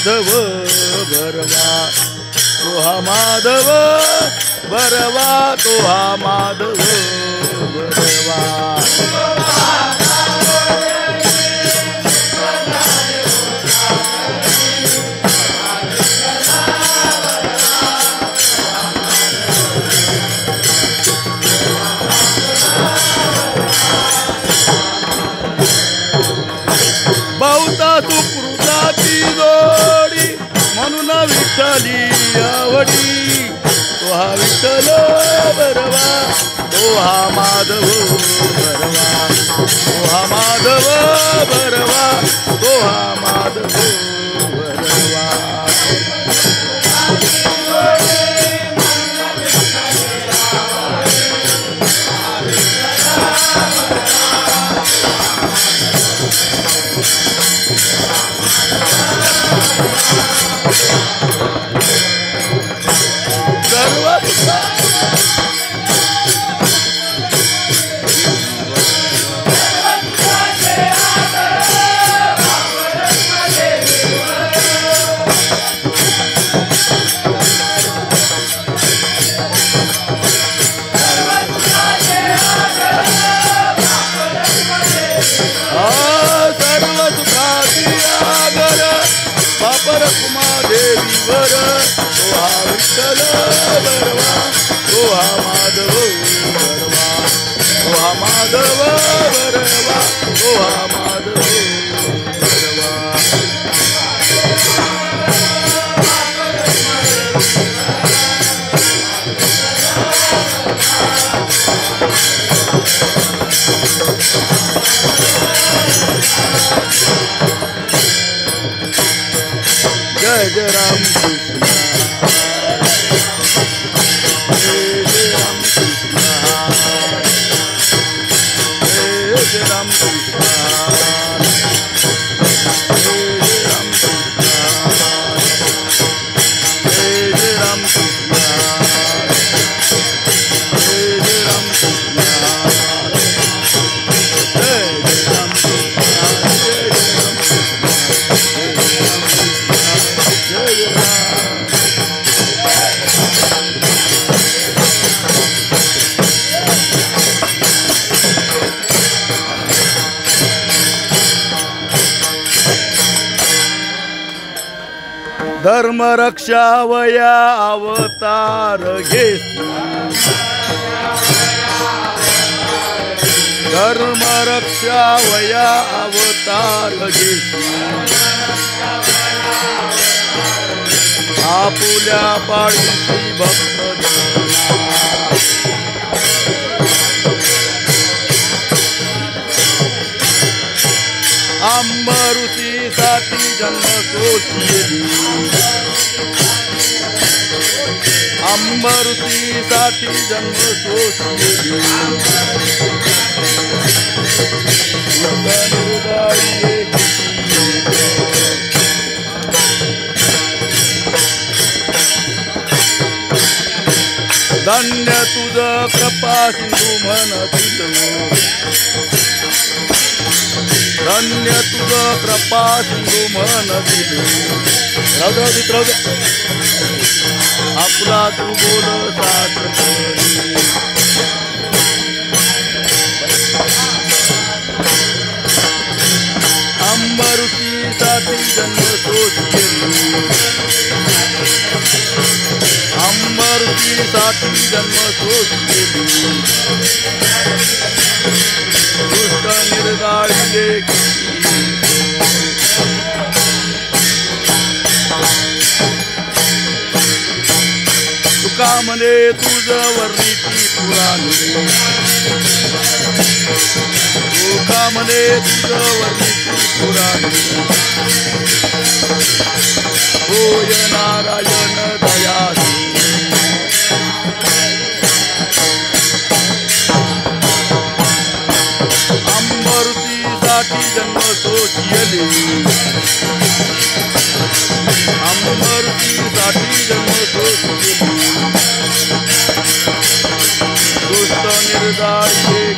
भरवा तो हा माधव भरवा तो हा माधव भरवा बहुता सुकृताची जोडी म्हणून विठ्ठली आवडी तो हा विठ्ठल भरवा तो हा माधव भरवा तो हा माधव भरवा तो हा माधव भरवा देवीवर तो हा विठ्ठल भरवा तो हा माधव भरवा तो हा माधव भरवा तो हा माधव भरवा जय जय राम कृष्ण जय जय राम कृष्ण जय जय राम कृष्ण जय जय राम कृष्ण जय जय राम कृष्ण जय जय राम कृष्ण जय जय राम धर्म रक्षावया अवतार घेसी धर्म रक्षावया अवतार घेसी आपुल्या पाडीची भक्त अंबरुतीसाठी जन्म सोचिली अंबरुतीसाठी जन्म सोचिली धन्य तुझ कृपा सिंधू म्हणतील धन्य तुझ कृपा सिंधू म्हणतील राहू दे आपला तू बोल साथ अंबरुतीसाठी जन्म सोचिली अंबरुतीसाठी जन्म सोचिली दुष्ट निर्गाळी तुका म्हणे तुझ वर्णिती पुराणे तुका म्हणे तुझ वर्णिती पुराणे होय नारायण दयासी अंबरुतीसाठी जन्म सोचिली अंबरुतीसाठी जन्म सोचिली दुष्ट निर्दायी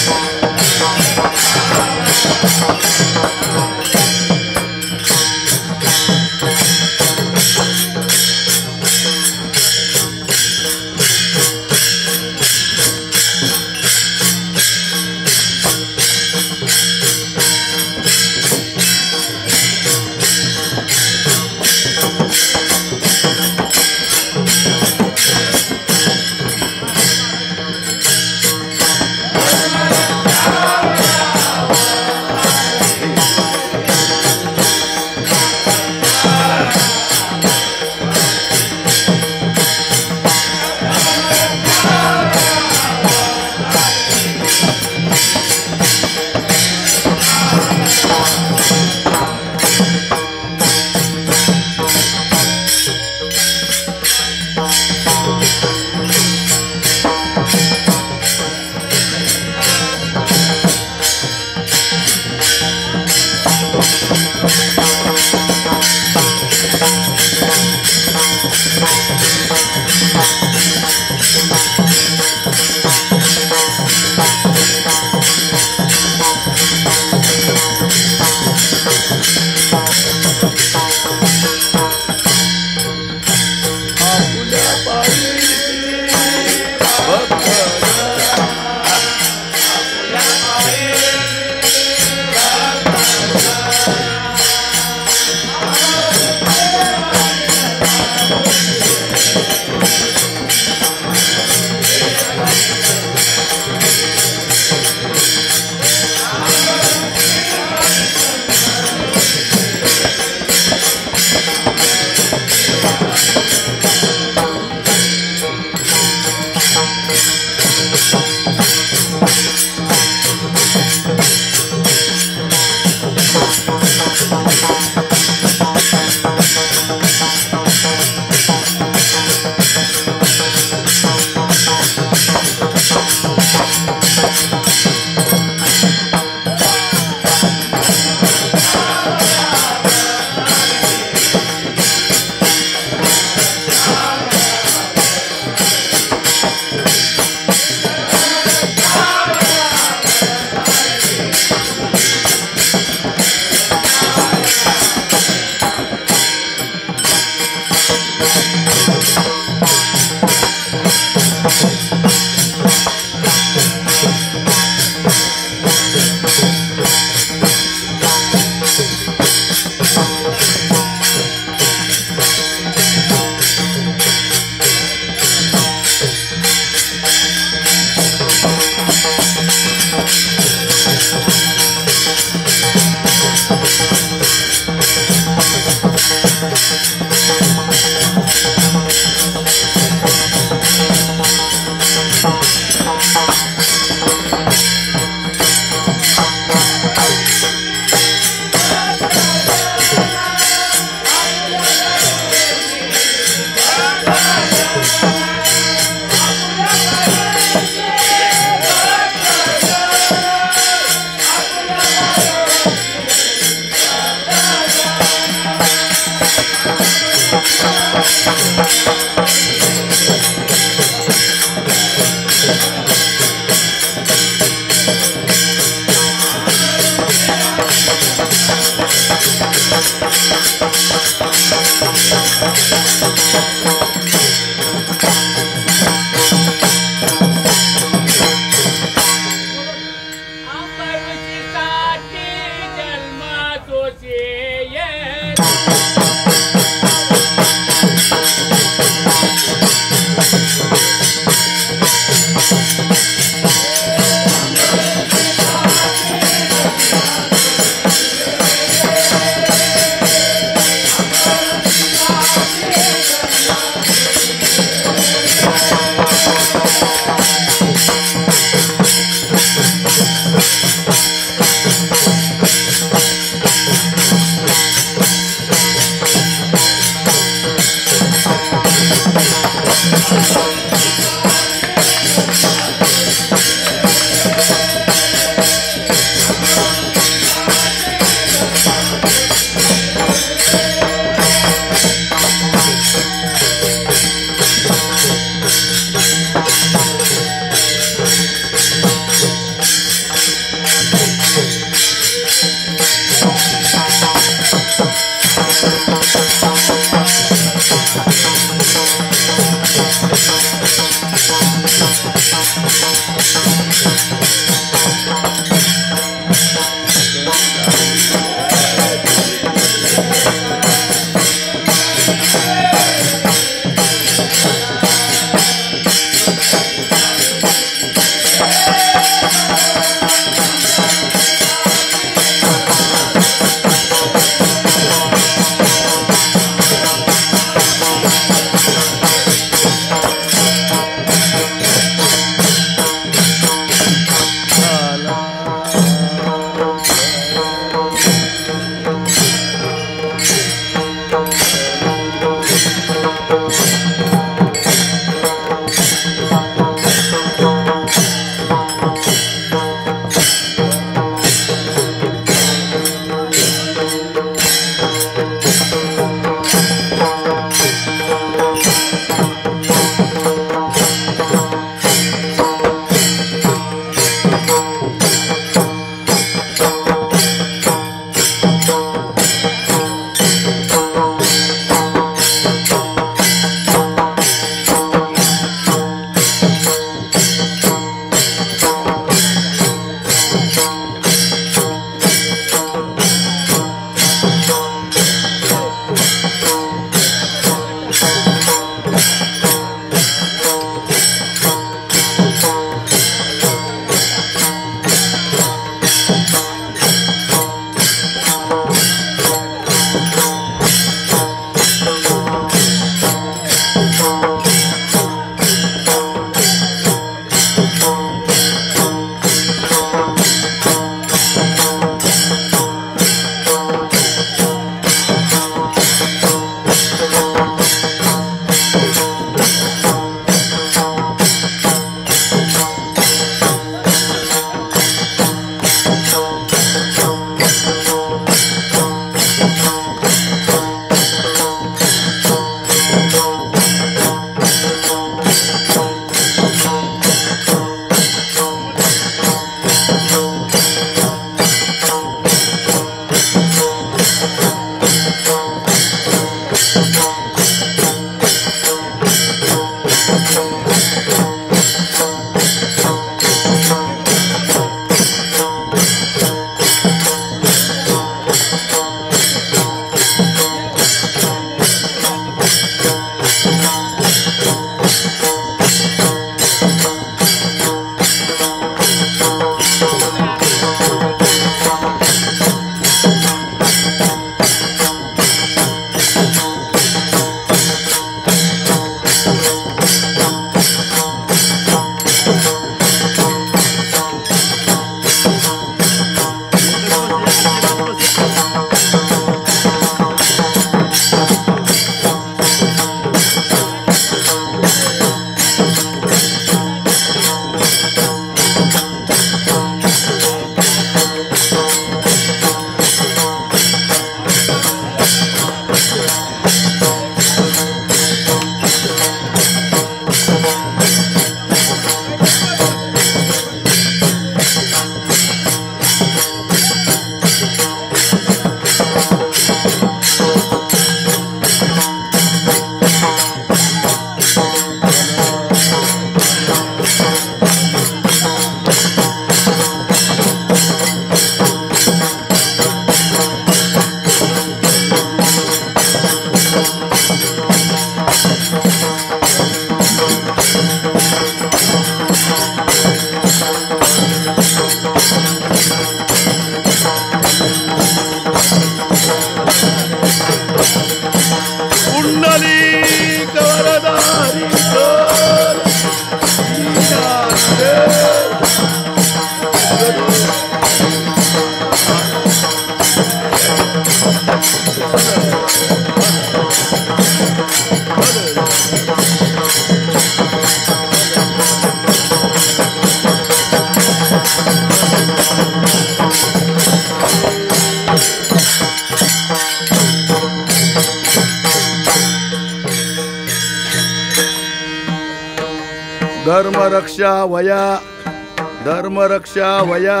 धर्मरक्षा वया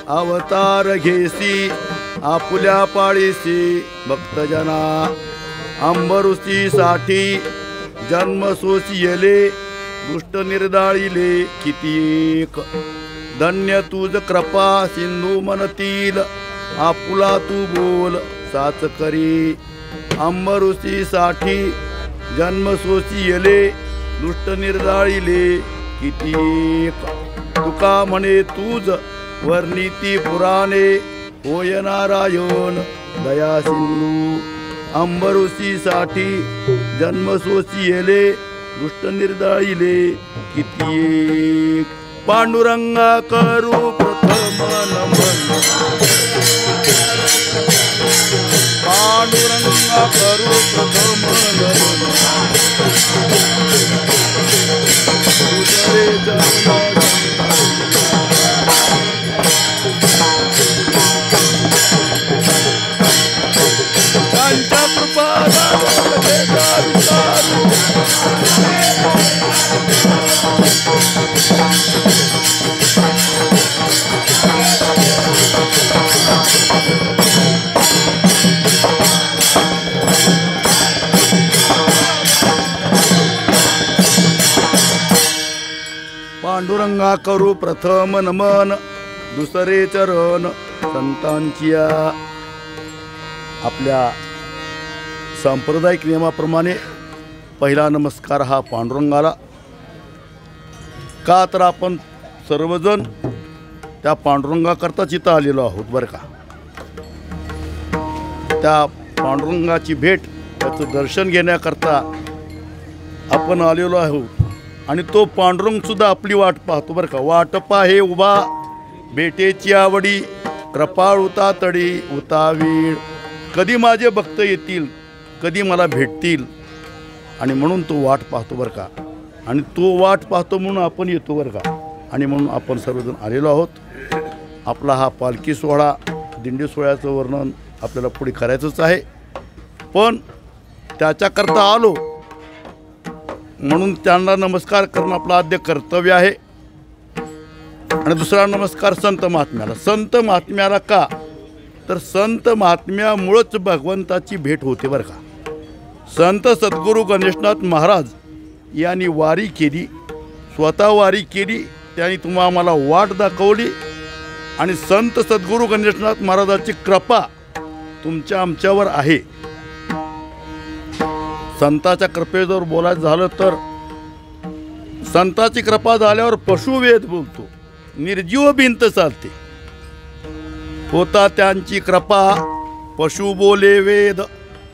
अवतार घेसी आपुल्या पाळीसी भक्तजना अंबरुसी साठी जन्म सोसियले दुष्ट निर्दाळिले किती एक धन्य तुझ कृपा सिंधू मनतील आपुला तू बोल साच करी अंबरुसी साठी जन्म सोसियले दुष्ट निर्दाळिले किती एक तुका म्हणे तुझ वर्णिती पुराणे होय नारायण दया सिंधू अंबरुसी साठी जन्म सोसियले दुष्ट निर्दाळिले किती एक पांडुरंगा करू प्रथम नमन पांडुरंगा करू प्रथम नमन तुझे जन्म पांडुरंगा करू प्रथम नमन दुसरे चरण संतांचिया। आपल्या सांप्रदायिक नियमाप्रमाणे पहिला नमस्कार हा पांडुरंगाला, का तर आपण सर्वजण त्या पांडुरंगाकरताच इथं आलेलो आहोत बरं का। त्या पांडुरंगाची भेट, त्याचं दर्शन घेण्याकरता आपण आलेलो आहोत आणि तो पांडुरंगसुद्धा आपली वाट पाहतो बरं का। वाट पाहे उभा भेटेची आवडी कृपाळुता तडी उतावीळ, कधी माझे भक्त येतील, कधी मला भेटतील, आणि म्हणून तो वाट पाहतो बरं का। आणि तो वाट पाहतो म्हणून आपण येतो बरं का, आणि म्हणून आपण सर्वजण आलेलो आहोत। आपला हा पालखी सोहळा, दिंडी सोहळ्याचं वर्णन आपल्याला पुढे करायचंच आहे, पण त्याच्याकरता आलो म्हणून त्यांना नमस्कार करणं आपलं आद्य कर्तव्य आहे। आणि दुसरा नमस्कार संत महात्म्याला। संत महात्म्याला का तर संत महात्म्यामुळेच भगवंताची भेट होते बरं का। संत सद्गुरू गणेशनाथ महाराज यांनी वारी केली, स्वतः वारी केली, त्यांनी तुम्हा आम्हाला वाट दाखवली, आणि संत सद्गुरू गणेशनाथ महाराजाची कृपा तुमच्या आमच्यावर आहे। संताच्या कृपेजवळ बोलायचं झालं तर संताची कृपा झाल्यावर पशुवेद बोलतो, निर्जीव भिंत चालते। होता त्यांची कृपा पशु बोले वेद,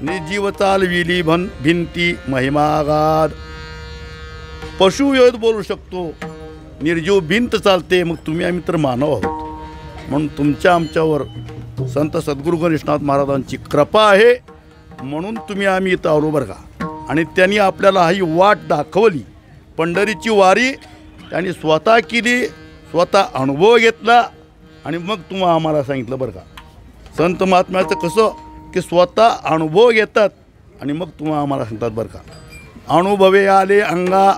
निर्जीव चालविली भिंती महिमागाध। पशुवेद बोलू शकतो, निर्जीव भिंत चालते, मग तुम्ही आम्ही तर मानव आहोत। म्हणून तुमच्या आमच्यावर संत सद्गुरू गणेशनाथ महाराजांची कृपा आहे, म्हणून तुम्ही आम्ही इथं आलो बरं का। आणि त्यांनी आपल्याला ही वाट दाखवली, पंढरीची वारी त्यांनी स्वतः केली, स्वतः अनुभव घेतला, आणि मग तुम्हा आम्हाला सांगितलं बरं का। संत महात्म्याचं कसं की स्वतः अनुभव घेतात आणि मग तुम्हा आम्हाला सांगतात बरं का। अनुभवे आले अंगा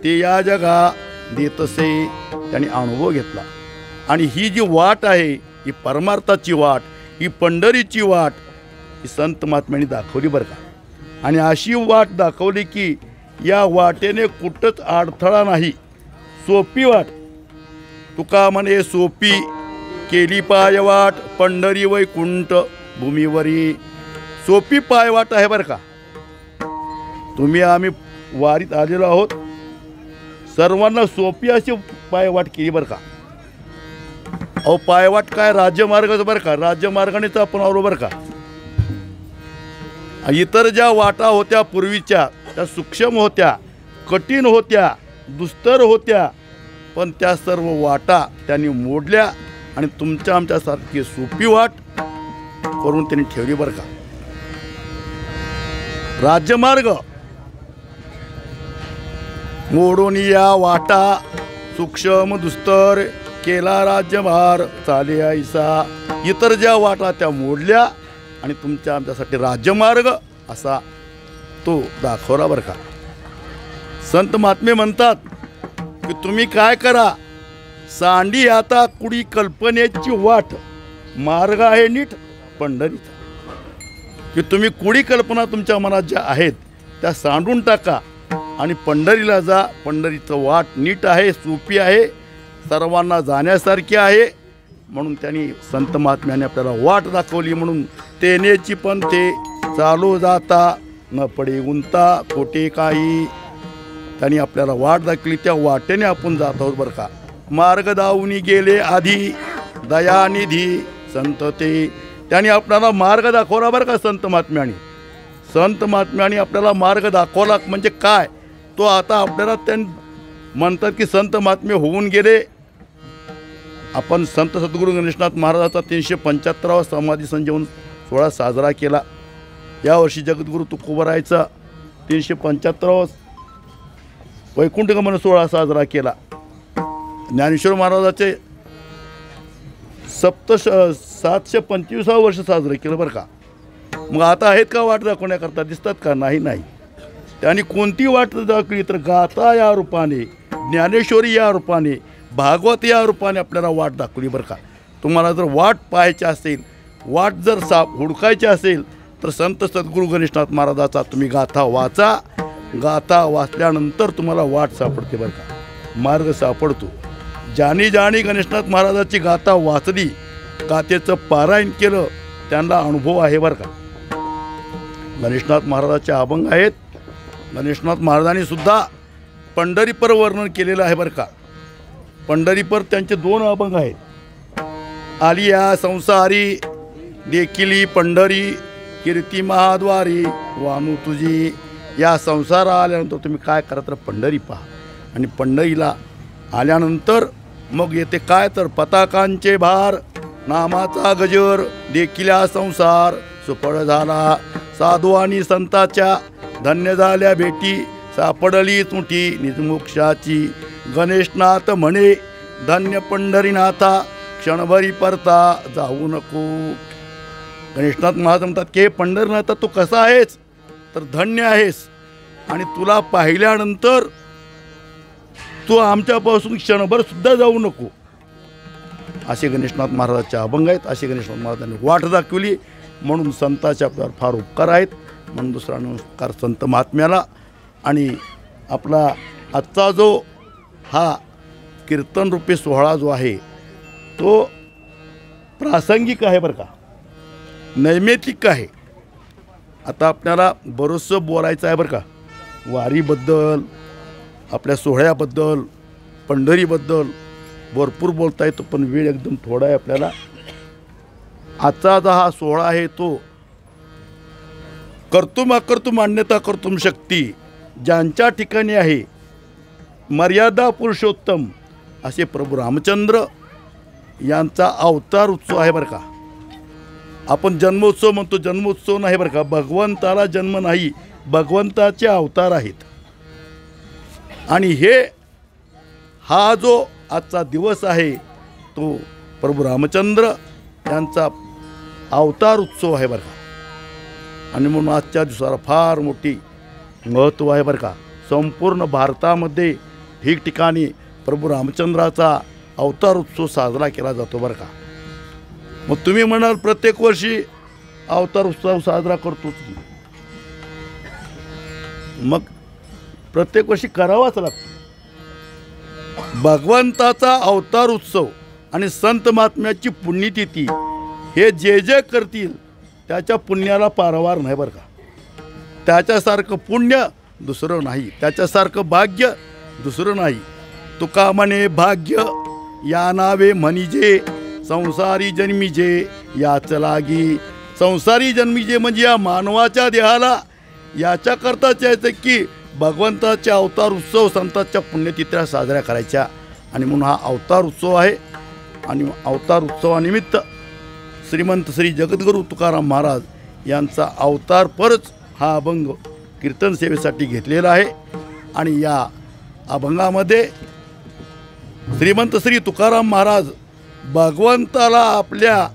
ते या जगा देतसे, त्यांनी अनुभव घेतला। आणि ही जी वाट आहे ही परमार्थाची वाट, ही पंढरीची वाट, ही संत महात्म्यांनी दाखवली बरं का। आणि अशी वाट दाखवली की या वाटेने कुठंच अडथळा नाही, सोपी वाट। तुका म्हणे सोपी केली पायवाट पंढरी वैकुंठ भूमीवरी, सोपी पायवाट आहे बरं का। तुम्ही आम्ही वारीत आलेलो आहोत, सर्वांना सोपी अशी पायवाट केली बरं का। अहो पायवाट काय राज्यमार्गाचं बरं का, राज्यमार्गानेच आपण आलो बरं का। इतर ज्या वाटा होत्या पूर्वीच्या त्या सूक्ष्म होत्या, कठीण होत्या, दुस्तर होत्या, पण त्या सर्व वाटा त्यांनी मोडल्या आणि तुमच्या आमच्यासारखी सोपी वाट करून त्यांनी ठेवली बरं का। राज्यमार्ग मोडून या वाटा सूक्ष्म दुस्तर केला राज्यभार चाले ऐसा. इतर ज्या वाटा त्या मोडल्या आणि तुमच्या आमच्यासाठी राज्यमार्ग असा तो दाखवला बरं का. संत महात्मे म्हणतात की तुम्ही काय करा, सांडी आता कुडी कल्पनेची वाट मार्ग आहे नीट पंढरीचा. की तुम्ही कुडी कल्पना तुमच्या मनात ज्या आहेत त्या सांडून टाका आणि पंढरीला जा. पंढरीचं वाट नीट आहे, सोपी आहे, सर्वांना जाण्यासारखी आहे. म्हणून त्यांनी संत महात्म्याने आपल्याला वाट दाखवली. म्हणून तेनेची पंथे चालू जाता न पडे गुंता खोटे काही. त्यांनी आपल्याला वाट दाखवली, त्या वाटेने आपण जात आहोत बरं का. मार्ग दावून गेले आधी दयानिधी संत ते. त्यांनी आपल्याला मार्ग दाखवला बरं का. संत महात्म्याने आपल्याला मार्ग दाखवला म्हणजे काय, तो आता आपल्याला म्हणतात की संत महात्मे होऊन गेले. आपण संत सद्गुरू गणेशनाथ महाराजाचा 375वा समाधी संजीवन सोहळा साजरा केला. यावर्षी जगद्गुरू तुकोबरायचा 375वा वैकुंठगमन सोहळा साजरा केला. ज्ञानेश्वर महाराजाचे 725 वर्ष साजरं केलं बरं का. मग आता आहेत का वाट दाखवण्याकरता, दिसतात का? नाही. त्यांनी कोणती वाट दाखवली तर गाथा या रूपाने, ज्ञानेश्वरी या रूपाने, भागवत या रूपाने आपल्याला वाट दाखवली बरं का. तुम्हाला जर वाट पाहायची असेल, वाट जर हुडकायची असेल तर संत सद्गुरू गणेशनाथ महाराजाचा तुम्ही गाथा वाचा. गाथा वाचल्यानंतर तुम्हाला वाट सापडते बरं का, मार्ग सापडतो. ज्याने गणेशनाथ महाराजाची गाथा वाचली, गाथेचं पारायण केलं, त्यांना अनुभव आहे बरं का. गणेशनाथ महाराजाचे अभंग आहेत. गणेशनाथ महाराजांनी सुद्धा पंढरीपर वर्णन केलेलं आहे बरं का. पंढरीपर त्यांचे 2 अभंग आहेत. आली या संसारी देखिली पंढरी कीर्ती महाद्वारी वानू तुझी. या संसारा आल्यानंतर तुम्ही काय करा तर पंढरी पहा. आणि पंढरीला आल्यानंतर मग येते काय तर पताकांचे भार, नामाचा गजर देखिल्या संसार सुफळ झाला. साधू आणि संताच्या धन्य झाल्या भेटी, सापडली तुटी निजमोक्षाची. गणेशनाथ म्हणे धन्य पंढरीनाथा, क्षणभरी परता जाऊ नको. गणेशनाथ महाराज म्हणतात की हे पंढरीनाथा तू कसा आहेस तर धन्य आहेस, आणि तुला पाहिल्यानंतर तू आमच्यापासून क्षणभर सुद्धा जाऊ नको. असे गणेशनाथ महाराजांचे अभंग आहेत. असे गणेशनाथ महाराजांनी वाट दाखवली. म्हणून संतांचे आपल्यावर फार उपकार आहेत. म्हणून दुसरा नमस्कार संत महात्म्याला. आणि आपला आजचा जो हा कीर्तन रूपी सोहळा जो आहे तो प्रासंगिक आहे बरं का, नैमित्तिक आहे. आता आपल्याला बरंचसं बोलायचं आहे बरं का, वारीबद्दल, आपल्या सोहळ्याबद्दल, पंढरीबद्दल भरपूर बोलता येतो, पण वेळ एकदम थोडा आहे आपल्याला. आजचा जो हा सोहळा आहे तो कर्तुम अकर्तुम मान्यता कर्तुम शक्ती ज्यांच्या ठिकाणी आहे, मर्यादा पुरुषोत्तम असे प्रभू रामचंद्र यांचा अवतार उत्सव आहे बरं का. आपण जन्मोत्सव म्हणतो, जन्मोत्सव नाही बरं का. भगवंताला जन्म नाही, भगवंताचे अवतार आहेत. आणि हा जो आजचा दिवस आहे तो प्रभू रामचंद्र यांचा अवतार उत्सव आहे बरं का. आणि म्हणून आजच्या दिवसाला फार मोठी महत्त्व आहे बरं का. संपूर्ण भारतामध्ये ठिकठिकाणी प्रभू रामचंद्राचा अवतार उत्सव साजरा केला जातो बरं का. मग तुम्ही म्हणाल प्रत्येक वर्षी अवतार उत्सव साजरा करतोच, मग प्रत्येक वर्षी करावाच लागतो. भगवंताचा अवतार उत्सव आणि संत महात्म्याची पुण्यतिथी हे जे करतील त्याच्या पुण्याला पारावार नाही बरं का. त्याच्यासारखं पुण्य दुसरं नाही, त्याच्यासारखं भाग्य दुसरं नाही. तुका म्हणे भाग्य या नावे म्हणिजे, संसारी जन्मीजे याच लागी. संसारी जन्मीजे म्हणजे या मानवाच्या देहाला याच्याकरताच यायचं की भगवंताचे अवतार उत्सव, संतांच्या पुण्यतिथ्या साजऱ्या करायच्या. आणि म्हणून हा अवतार उत्सव आहे. आणि अवतार उत्सवानिमित्त श्रीमंत श्री जगद्गुरू तुकाराम महाराज यांचा अवतार परच हा अभंग कीर्तन सेवेसाठी घेतलेला आहे। आणि या अभंगामध्ये श्रीमंत श्री तुकाराम महाराज भगवंताला आपल्या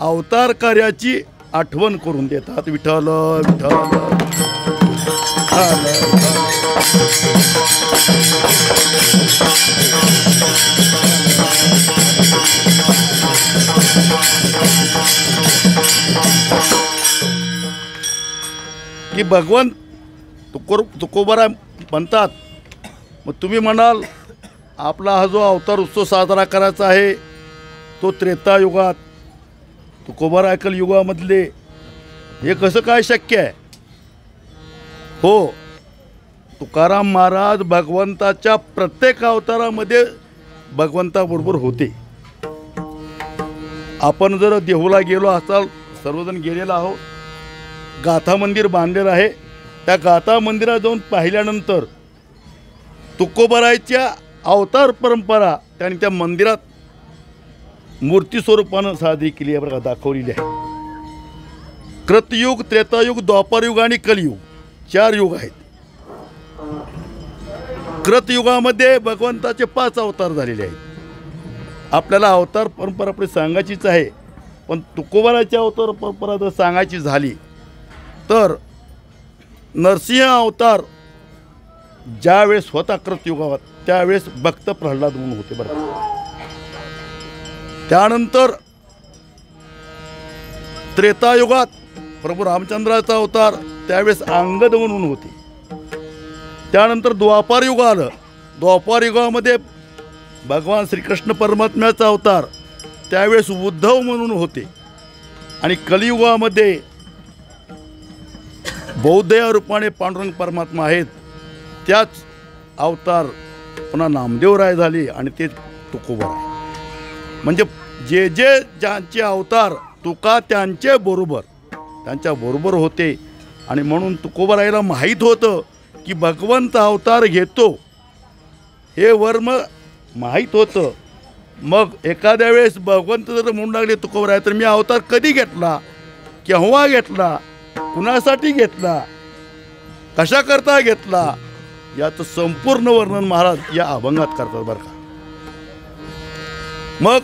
अवतार कार्याची आठवण करून देतात। विठ्ठल विठ्ठल की भगवंत तुकोबारा म्हणतात। मग तुम्ही म्हणाल आपला हा जो अवतार उत्सव साजरा करायचा आहे तो त्रेतायुगात तुकोबारा एकल युगामधले हे कसं काय शक्य आहे? हो, तुकाराम महाराज भगवंताच्या प्रत्येक अवतारामध्ये भगवंताबरोबर होते। आपण जर देहूला गेलो असाल, सर्वजण गेलेला आहोत, गाथा मंदिर बांधलेलं आहे। त्या गाथा मंदिरात जाऊन पाहिल्यानंतर तुकोबारायच्या अवतार परंपरा त्यांनी त्या मंदिरात मूर्ती स्वरूपानं साजरी केली आहे, दाखवलेली आहे। कृतयुग, त्रेतायुग, द्वापारयुग आणि कलियुग 4 युग आहेत। कृतयुगामध्ये भगवंताचे 5 अवतार झालेले आहेत। आपल्याला अवतार परंपरा आपली सांगायचीच आहे, पण तुकोबाराची अवतार परंपरा जर सांगायची झाली तर नरसिंह अवतार ज्यावेळेस होता कृतयुगात त्यावेळेस भक्त प्रल्हाद म्हणून होते बरं। त्यानंतर त्रेतायुगात प्रभू रामचंद्राचा अवतार त्यावेळेस अंगद म्हणून होते। त्यानंतर द्वापार युग आलं। द्वापार युगामध्ये भगवान श्रीकृष्ण परमात्म्याचा अवतार त्यावेळेस उद्धव म्हणून होते। आणि कलियुगामध्ये बौद्ध या रूपाने पांडुरंग परमात्मा आहेत, त्याच अवतार पुन्हा नामदेवराय झाले आणि ते तुकोबाराय। म्हणजे जे जे ज्यांचे अवतार तुका त्यांच्या बरोबर होते। आणि म्हणून तुकोबारायला माहीत होतं की भगवंत अवतार घेतो, हे वर्म माहीत होतं। मग एखाद्या वेळेस भगवंत जर म्हणू लागले तुकोबाराय तर मी अवतार कधी घेतला, केव्हा घेतला, कुणासाठी घेतला, कशा करता घेतला, याचं संपूर्ण वर्णन महाराज या अभंगात करतात बरं का। मग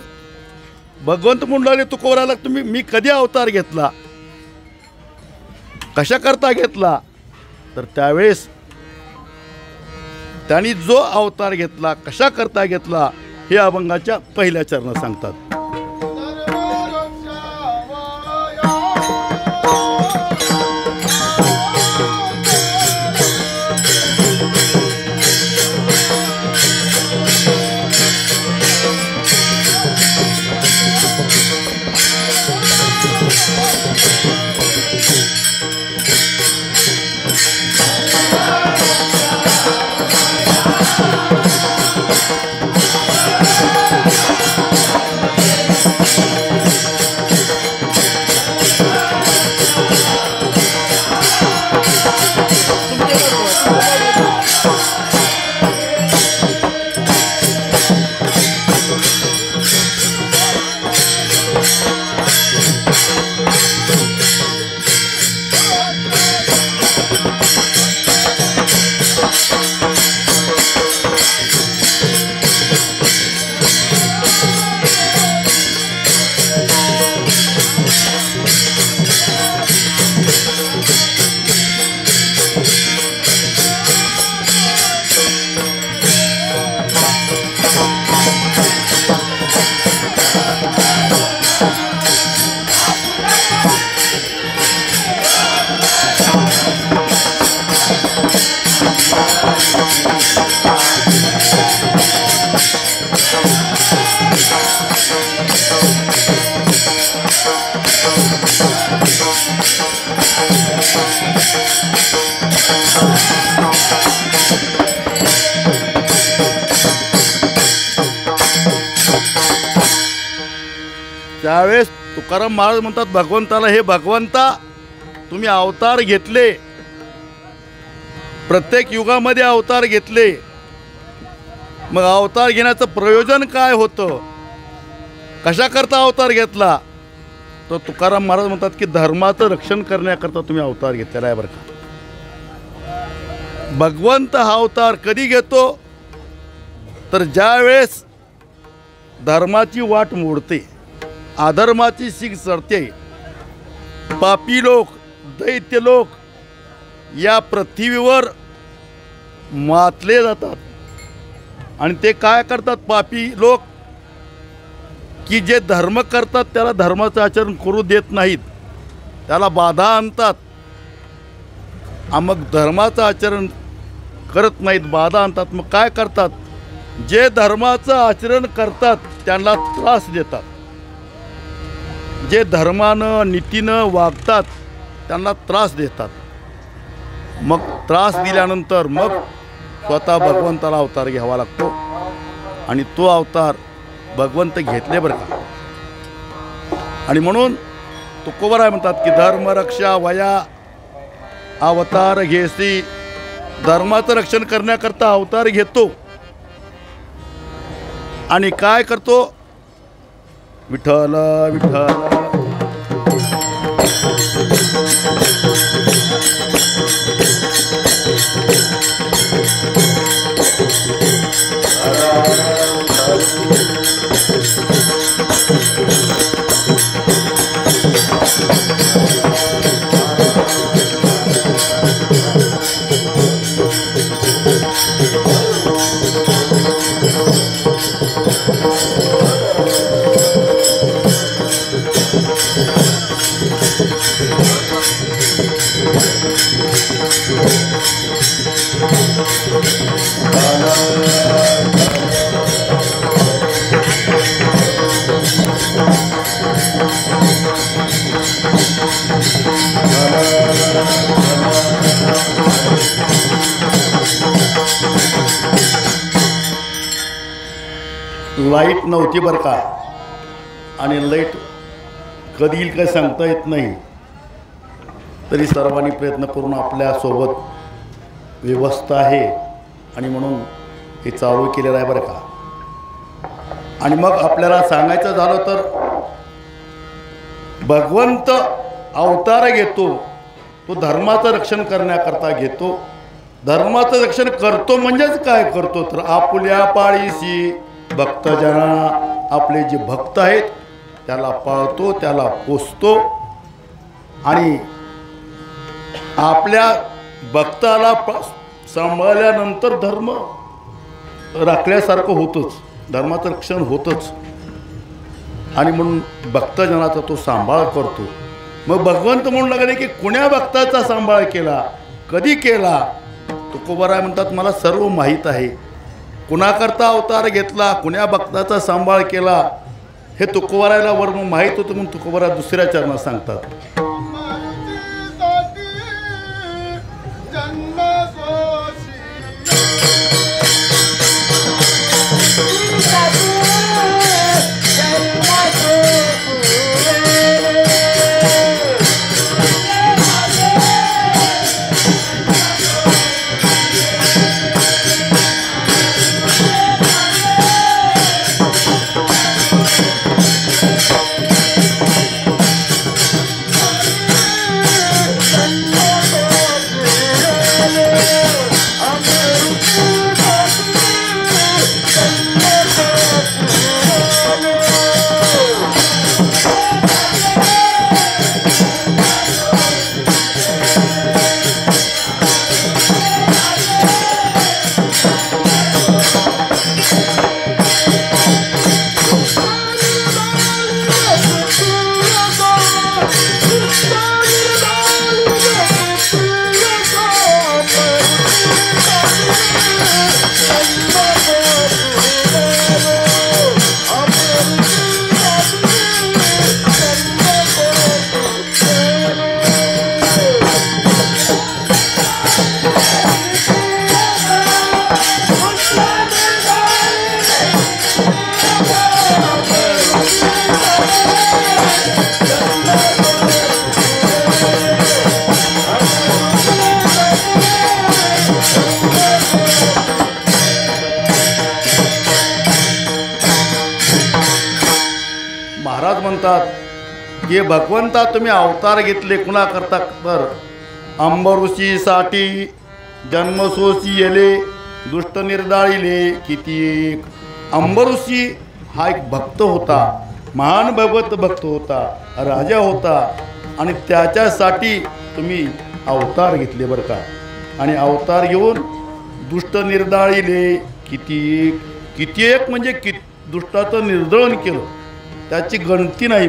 भगवंत म्हणू लागले तुकोबारायला तुम्ही मी कधी अवतार घेतला, कशा करता घेतला, तर त्यावेळेस त्यांनी जो अवतार घेतला कशा करता घेतला हे अभंगाच्या पहिल्या चरणात सांगतात। त्यावेळेस तुकाराम महाराज म्हणतात भगवंताला, हे भगवंता तुम्ही अवतार घेतले, प्रत्येक युगामध्ये अवतार घेतले, मग अवतार घेण्याचं प्रयोजन काय होतं, कशा करता अवतार घेतला? तर तुकाराम महाराज म्हणतात की धर्माचं रक्षण करण्याकरता तुम्ही अवतार घेतलेला आहे बरं का। भगवंत हा अवतार कधी घेतो तर ज्या वेळेस धर्माची वाट मोडते, अधर्माची शीख सरते, पापी लोक, दैत्य लोक या पृथ्वीवर मातले जातात. आणि ते काय करतात पापी लोक की जे धर्म करतात त्याला धर्माचं आचरण करू देत नाहीत, त्याला बाधा आणतात. मग धर्माचं आचरण करत नाहीत, बाधा आणतात. मग काय करतात, जे धर्माचं आचरण करतात त्यांना त्रास देतात, जे धर्मानं नीतीनं वागतात त्यांना त्रास देतात. मग त्रास दिल्यानंतर मग स्वतः भगवंताला अवतार घ्यावा लागतो. आणि तो अवतार भगवंत घेतले बरं का. आणि म्हणून तुकोबराय म्हणतात की धर्मरक्षा वया अवतार घेसी. धर्माचं रक्षण करण्याकरता अवतार घेतो. आणि काय करतो, विठ्ठल विठ्ठल लाईट नव्हती बरं का. आणि लाईट कधी येईल काय सांगता येत नाही. तरी सर्वांनी प्रयत्न करून आपल्यासोबत व्यवस्था आहे आणि म्हणून हे चालू केलेलं आहे बरं का. आणि मग आपल्याला सांगायचं झालं तर भगवंत अवतार घेतो, तो धर्माचं रक्षण करण्याकरता घेतो. धर्माचं रक्षण करतो म्हणजेच काय करतो तर आपुल्या पाळीशी भक्तजना, आपले जे भक्त आहेत त्याला पाळतो, त्याला पोसतो. आणि आपल्या भक्ताला सांभाळल्यानंतर धर्म राखल्यासारखं होतंच, धर्माचं रक्षण होतंच. आणि म्हणून भक्तजनाचा तो सांभाळ करतो. मग भगवंत म्हणू लागले की कुण्या भक्ताचा सांभाळ केला, कधी केला. तुकोबाराय म्हणतात मला सर्व माहीत आहे. कुणाकरता अवतार घेतला, कुण्या भक्ताचा सांभाळ केला हे तुकोबारायला वर्म माहीत होतं. म्हणून तुकोबाराय दुसऱ्या चरणात सांगतात महाराज म्हणतात की भगवंता तुम्ही अवतार घेतले कुणा करता तर अंबऋषीसाठी जन्मसोसी येले दुष्ट निर्दाळिले किती एक. अंबऋषी हा एक भक्त होता, महान भगवत भक्त होता, राजा होता आणि त्याच्यासाठी तुम्ही अवतार घेतले बरं का. आणि अवतार घेऊन दुष्ट निर्दाळिले किती किती एक म्हणजे दुष्टाचं निर्दळन केलं. त्याची गणती नाही,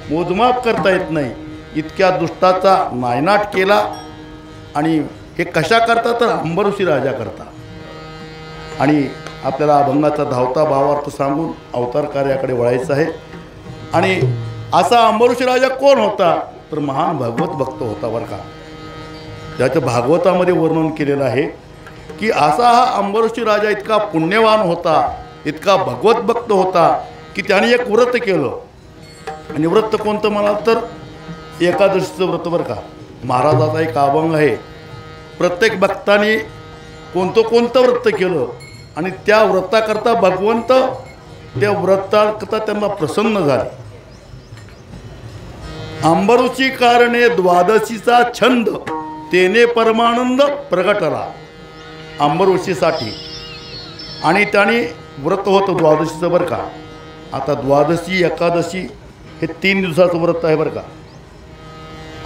मोजमाप करता येत नाही. इतक्या दुष्टाचा नायनाट केला. आणि हे कशा करता तर अंबऋषी राजा करता. आणि आपल्याला अभंगाचा धावता भावार्थ सांगून अवतार कार्याकडे वळायचं आहे. आणि असा अंबऋषी राजा कोण होता तर महान भगवत भक्त होता बरं का. त्याचं भागवतामध्ये वर्णन केलेलं आहे की असा हा अंबऋषी राजा इतका पुण्यवान होता, इतका भगवत भक्त होता की त्याने एक व्रत केलं. आणि व्रत कोणतं म्हणाल तर एकादशीचं व्रत बरं का. महाराजाचा एक अभंग आहे, प्रत्येक भक्ताने कोणतं व्रत केलं आणि त्या व्रताकरता भगवंत त्या व्रताकरता त्यांना प्रसन्न झाले. अंबऋषी कारणे द्वादशीचा छंद तेने परमानंद प्रगटला. अंबऋषीसाठी आणि त्याने व्रत होतं द्वादशीचं बरं का. आता द्वादशी एकादशी हे 3 दिवसाचं व्रत आहे बरं का.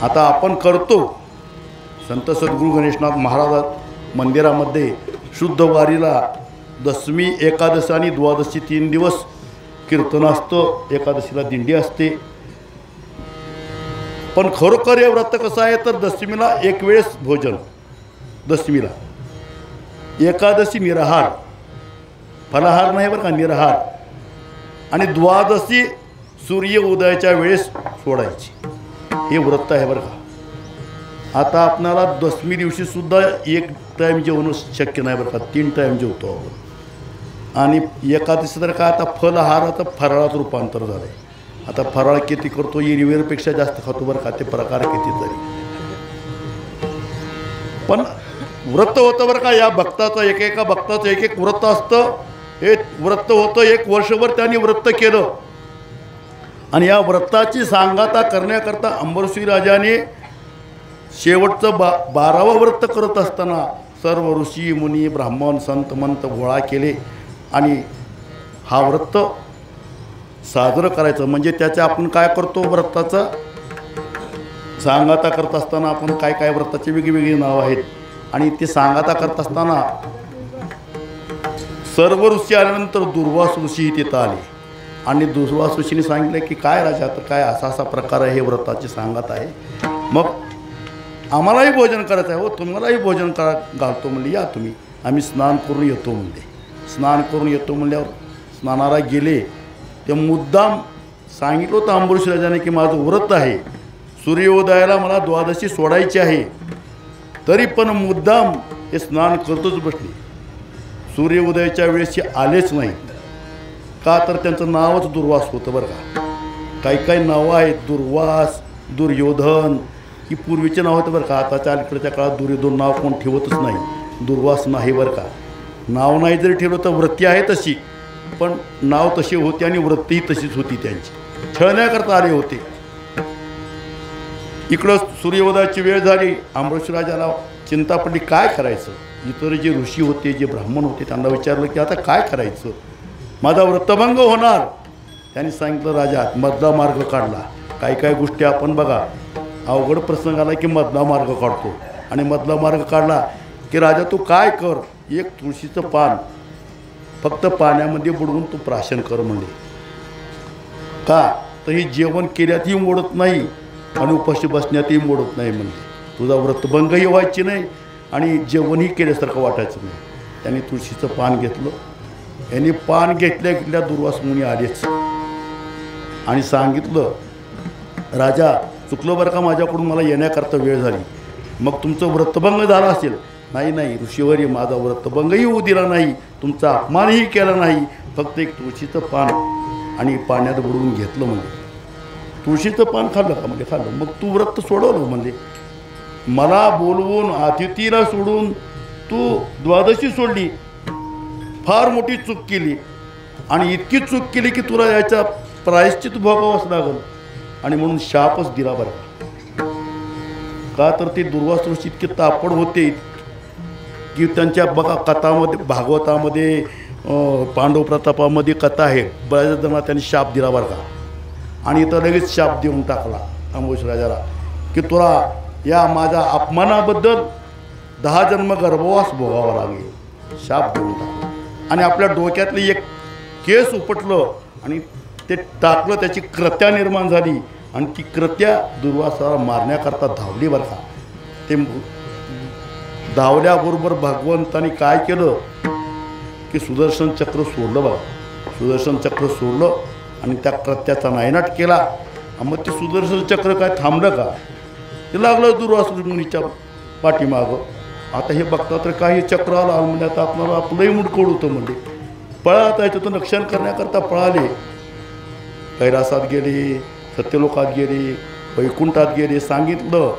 आता आपण करतो. संत सद्गुरू गणेशनाथ महाराज मंदिरामध्ये शुद्ध वारीला दशमी एकादशी आणि द्वादशी 3 दिवस कीर्तन असतं, एकादशीला दिंडी असते. पण खरोखर हे व्रत कसं आहे तर दशमीला एक वेळेस भोजन, दशमीला एकादशी निराहार, फलाहार नाही बरं का, निराहार. आणि द्वादशी सूर्य उदयाच्या वेळेस सोडायची, हे व्रत आहे बरं का. आता आपणाला दशमी दिवशी सुद्धा एक टाईम जेवणं शक्य नाही बरं का, 3 टाईम जेवतो आपण. आणि एकादशी तर काय आता फलाहाराचं फराळात रूपांतर झालं आहे. आता फराळ किती करतो, एरिवेरपेक्षा जास्त खातो बरं का, ते प्रकार किती तरी. पण व्रत होतं बरं का या भक्ताचं, एकेका भक्ताचं एक एक व्रत असतं. हे व्रत होतं 1 वर्षभर त्यांनी व्रत केलं. आणि या व्रताची सांगता करण्याकरता अंबऋषी राजाने शेवटचं 12वं व्रत करत असताना सर्व ऋषी मुनी ब्राह्मण संत मंत गोळा केले. आणि हा व्रत साजरं करायचं म्हणजे त्याच्या आपण काय करतो, व्रताचा सांगता करत असताना आपण काय काय व्रताची वेगवेगळी नावं आहेत. आणि ते सांगता करत असताना सर्व ऋषी आल्यानंतर दुर्वास ऋषी तिथं आले. आणि दुर्वास ऋषीने सांगितलं की काय राजा, तर काय असा असा प्रकार आहे, हे व्रताची सांगत आहे. मग आम्हालाही भोजन करायचं आहे. हो तुम्हालाही भोजन घालतो म्हणले, या तुम्ही, आम्ही स्नान करून येतो म्हणले. स्नान करून येतो म्हणल्यावर स्नानाला गेले. ते मुद्दाम सांगितलं होतं अंबऋषी राजाने की माझं व्रत आहे, सूर्योदयाला मला द्वादशी सोडायची आहे. तरी पण मुद्दाम हे स्नान करतोच बसले. सूर्योदयाच्या वेळेस आलेच नाहीत. का तर त्यांचं नावच दुर्वास होतं बरं का. काही नावं आहेत, दुर्वास, दुर्योधन, ही पूर्वीचे नाव होतं बरं का. आताच्या अलीकडच्या काळात दुर्योधन नाव कोण ठेवतच नाही, दुर्वास नाही बरं का. नाव नाही जरी ठेवलं तर वृत्ती आहे तशी, पण नाव तशी होती आणि वृत्तीही तशीच होती त्यांची. छळण्याकरता आले होते. इकडं सूर्योदयाची वेळ झाली. अंबऋषी राजाला चिंता पडली, काय करायचं. इतर जे ऋषी होते, जे ब्राह्मण होते, त्यांना विचारलं की आता काय करायचं, माझा व्रतभंग होणार. त्यांनी सांगितलं राजा मधला मार्ग काढला. काही गोष्टी आपण बघा अवघड प्रसंग आला की मधला मार्ग काढतो. आणि मधला मार्ग काढला की राजा तू काय कर, एक तुळशीचं पान फक्त पाण्यामध्ये बुडवून तू प्राशन कर म्हणले. का तर ही जेवण केल्यातही मोडत नाही आणि उपाशी बसण्यातही मोडत नाही म्हणले. तुझा व्रतभंगही व्हायची नाही आणि जेवणही केल्यासारखं वाटायचं नाही. त्यांनी तुळशीचं पान घेतलं. यांनी पान घेतल्या दुर्वास मुनी आलेच आणि सांगितलं राजा चुकलं बरं का, माझ्याकडून मला येण्याकरता वेळ झाली. मग तुमचं व्रतभंग झाला असेल. नाही ऋषीवरी, माझा व्रतभंगही होऊ दिला नाही, तुमचा अपमानही केला नाही, फक्त एक तुळशीचं पान आणि पाण्यात बुडवून घेतलं म्हणजे. तुळशीचं पान खाल्लं का म्हणजे खाल्लं. मग तू व्रत सोडवलं म्हणजे. मला बोलवून अतिथीला सोडून तू द्वादशी सोडली, फार मोठी चूक केली. आणि इतकी चूक केली की तुला याचा प्रायश्चित भोगावंच लागलं. आणि म्हणून शापच दिला बरं का. तर ते दुर्वास ऋषी इतके तापड होते की त्यांच्या बघा कथामध्ये भागवतामध्ये पांडव प्रतापामध्ये कथा आहे, बऱ्याच जणांना त्यांनी शाप दिला बरं का, आणि इथं लगेच शाप देऊन टाकला अंबुश राजाला की तुला या माझ्या अपमानाबद्दल 10 जन्म गर्भवास भोगावा लागेल, शाप देऊन टाकला. आणि आपल्या डोक्यातली एक केस उपटलं आणि ते टाकलं, त्याची कृत्या निर्माण झाली आणि ती कृत्या दुर्वासाला मारण्याकरता धावली बरं का. ते धावल्याबरोबर भगवंतानी काय केलं की सुदर्शन चक्र सोडलं बघा, सुदर्शन चक्र सोडलं आणि त्या कृत्याचा नायनाट केला. मग ते सुदर्शन चक्र काय थांबलं का, ते लागलं दुर्वासा मुनीच्या पाठीमागं. आता हे बघता तर काही चक्र आला म्हणजे आता आपल्याला आपलंही मुडकोड होतं, म्हणजे पळत आहे तिथं रक्षण करण्याकरता पळाले, कैलासात गेले, सत्यलोकात गेले, वैकुंठात गेले. सांगितलं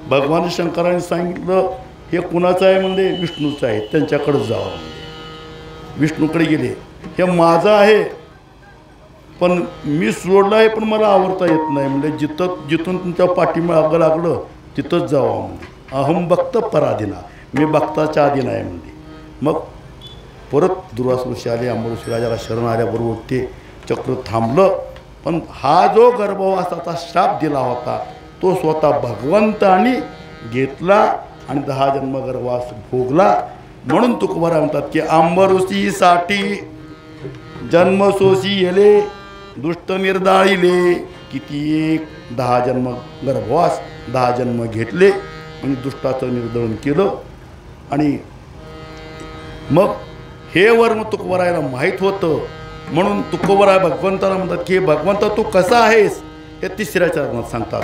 भगवान शंकराने सांगितलं हे कुणाचं आहे म्हणजे विष्णूचं आहे, त्यांच्याकडे जावं. म्हणजे विष्णूकडे गेले, हे माझं आहे पण मी सोडलं आहे पण मला आवडता येत नाही, म्हणजे जिथून तुमच्या पाठीमागं लागलं तिथंच जावं. म्हणजे अहम भक्त पराधीना, मी भक्ताच्या अधीन आहे म्हणजे. मग परत दुर्वासा ऋषी आले, अंबरीष राजाला शरण आल्याबरोबर ते चक्र थांबलं. पण हा जो गर्भवासाचा शाप दिला होता तो स्वतः भगवंतानी घेतला आणि 10 जन्म गर्भवास भोगला. म्हणून तुकोबारा म्हणतात की अंबऋषीसाठी जन्मसोशी येले, दुष्ट निर्दाळिले, किती एक 10 जन्म गर्भवास, 10 जन्म घेतले आणि दुष्टाचं निर्दळन केलं. आणि मग हे वर्म तुकोबारायला माहीत होतं. म्हणून तुकोबाराय भगवंताला म्हणतात की भगवंता तू कसा आहेस, हे 3ऱ्या चरणात सांगतात.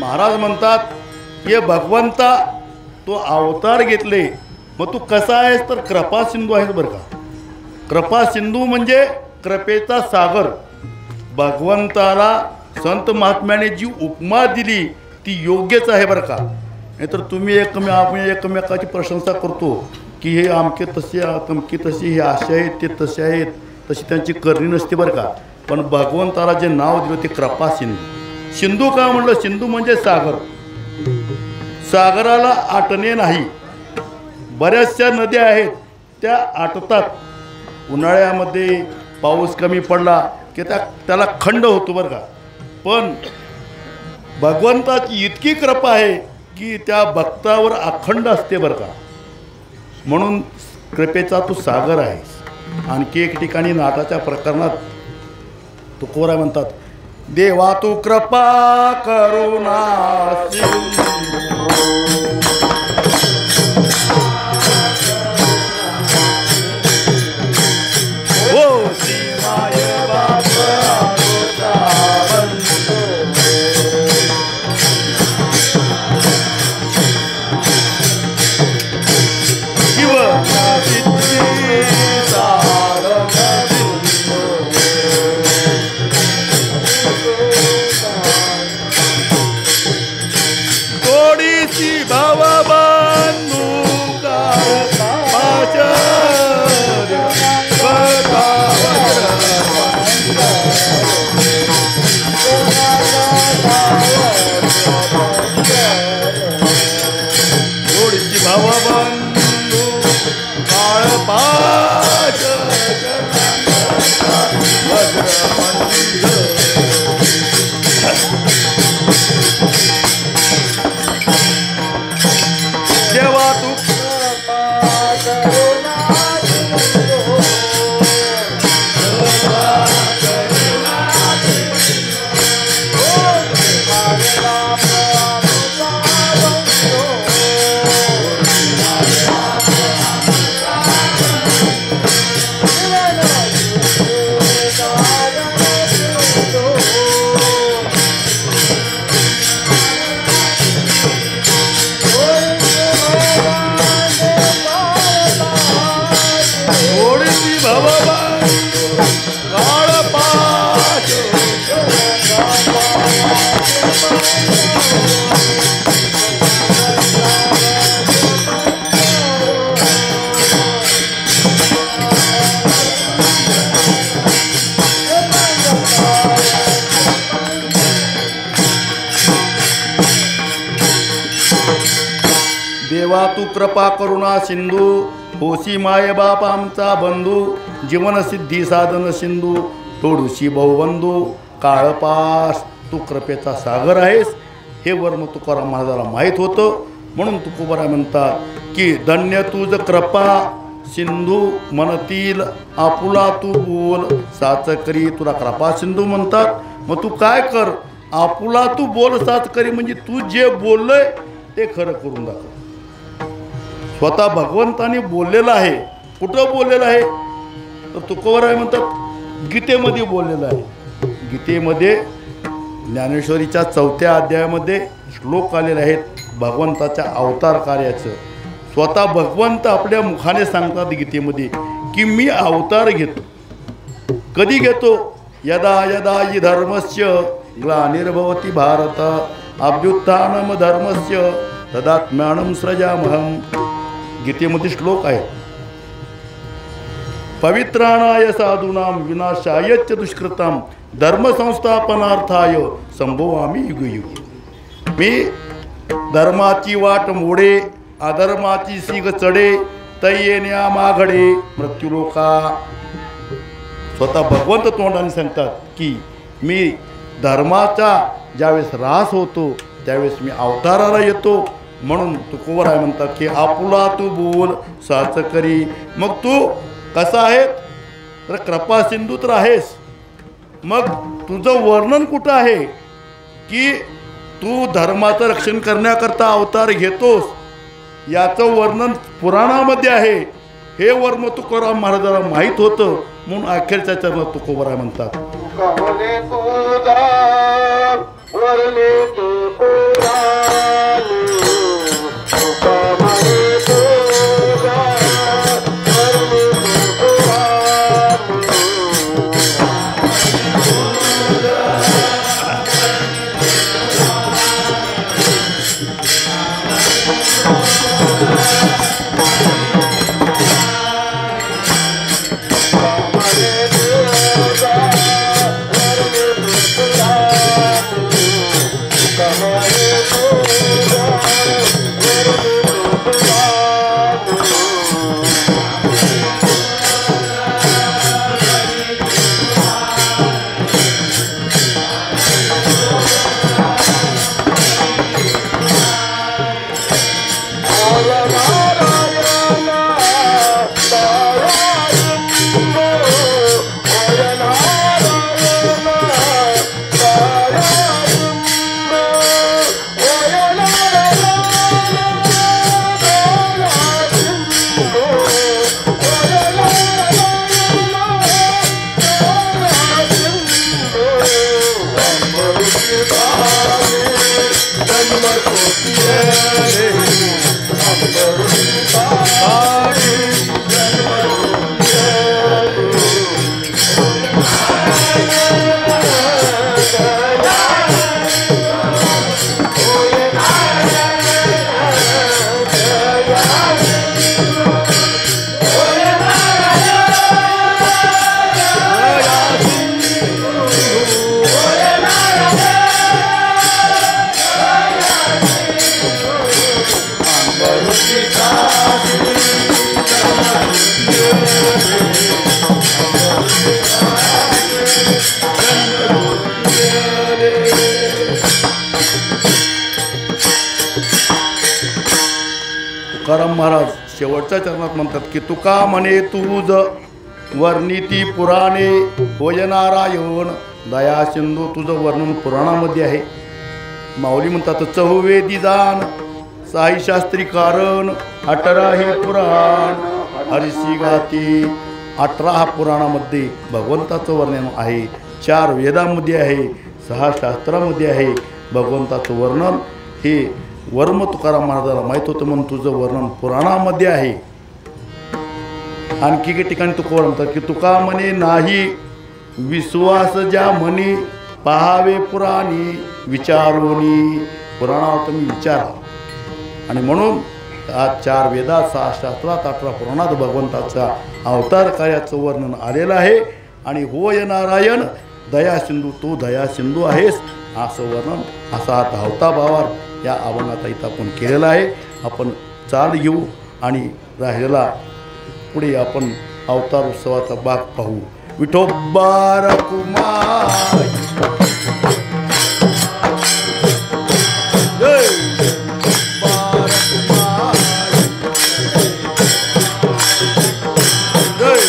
महाराज म्हणतात की भगवंता तो अवतार घेतले, मग तू कसा आहेस तर कृपा सिंधू आहेस बरं का. कृपा सिंधू म्हणजे कृपेचा सागर. भगवंताला संत महात्म्याने जी उपमा दिली ती योग्यच आहे बरं का. नाहीतर तुम्ही आपण एकमेकाची प्रशंसा करतो की हे आमके तसे तमकी तशी, हे असे आहेत ते तसे आहेत, तशी त्यांची करणी नसते बरं का. पण भगवंताला जे नाव दिलं ते कृपा सिंधू. सिंधू का म्हणलं, सिंधू म्हणजे सागर. सागराला आटणे नाही. बऱ्याचशा नद्या आहेत त्या आटतात. उन्हाळ्यामध्ये पाऊस कमी पडला की त्याला खंड होतो बरं का. पण भगवंताची इतकी कृपा आहे की त्या भक्तावर अखंड असते बरं का. म्हणून कृपेचा तू सागर आहेस. आणखी एक ठिकाणी नाटाच्या प्रकरणात तुकोबाराय म्हणतात, देवा तू कृपा करुणा भाव देवा तू कृपा करुणा सिंधू होसी माय बाप आमचा बंधू जीवन सिद्धी साधन सिंधू थोडूशी बहुबंधू काळपास तू कृपेचा सागर आहेस. हे वर्म तुकाराम महाराजाला माहीत होतं. म्हणून तुकोबाराय म्हणतात की धन्य तुझ कृपा सिंधू म्हणतील आपुला तू बोल साच करी. तुला कृपा सिंधू म्हणतात. मग तू काय कर, आपुला तू बोल साच करी म्हणजे तू जे बोललंय ते खरं करून दाखव. स्वतः भगवंताने बोललेलं आहे. कुठं बोललेलं आहे तर तुकोबाराय म्हणतात गीतेमध्ये बोललेलं आहे. गीतेमध्ये ज्ञानेश्वरीच्या 4थ्या अध्यायामध्ये श्लोक आलेले आहेत भगवंताच्या अवतार कार्याचं. स्वतः भगवंत आपल्या मुखाने सांगतात गीतेमध्ये की मी अवतार घेतो. कधी घेतो, यदा यदा हि धर्मस्य ग्लानिर्भवति भारत अभ्युत्थानम धर्मस्य तदात्म्यानं सृजामहं. गीतेमध्ये श्लोक आहे. पवित्राणाय साधूनां विनाशाय च दुष्कृतां धर्मसंस्थापनार्थाय संभवामि युगे युगे. मी धर्माची वाट मोडे अधर्माची सीग चढे तै येण्या माघडे मृत्यूलोका. स्वतः भगवंत तोंडाने सांगतात की मी धर्माचा ज्यावेळेस ऱ्हास होतो त्यावेळेस मी अवताराला येतो. म्हणून तुकोबाराय म्हणतात की आपुला तू बोल साच करी. मग तू कसा आहे तर कृपा सिंधू तर आहेस. मग तुझं वर्णन कुठं आहे की तू धर्माचं रक्षण करण्याकरता अवतार घेतोस याचं वर्णन पुराणामध्ये आहे. हे वर्म तुकाराम महाराजाला माहीत होतं. म्हणून अखेरच्या चरणात तुकोबाराय म्हणतात तुकाराम महाराज शेवटच्या चरणात म्हणतात की तुका म्हणे तुझ वर्णिती पुराणे होय नारायण दया सिंधू. तुझं वर्णन पुराणामध्ये आहे. माऊली म्हणतात चहुवेदी जाण साई शास्त्री कारण 18 हे पुराण हरिसी गाती. 18 पुराणामध्ये भगवंताचं वर्णन आहे. 4 वेदामध्ये आहे, 6 शास्त्रामध्ये आहे भगवंताचं वर्णन. हे वर्म तुकाराम महाराजाला माहीत होतं म्हणून तुझं वर्णन पुराणामध्ये आहे. आणखी काही ठिकाणी तुकोबाराय म्हणतात की तुका म्हणे नाही विश्वास ज्या म्हणी पाहावे पुराणी विचारोनी. पुराणावर तुम्ही विचारा. आणि म्हणून आज 4 वेदात 6 शास्त्रात 18 पुराणात भगवंताचा अवतार कार्याचं वर्णन आलेलं आहे. आणि होय नारायण दया सिंधू, तू दया सिंधू आहेस असं वर्णन असा धावता भावार या अभंगात इथं आपण केलेला आहे. आपण चाल घेऊ आणि राहिलेला पुढे आपण अवतार उत्सवाचा भाग पाहू. विठोबा रखुमाई जय विठोबा रखुमाई जय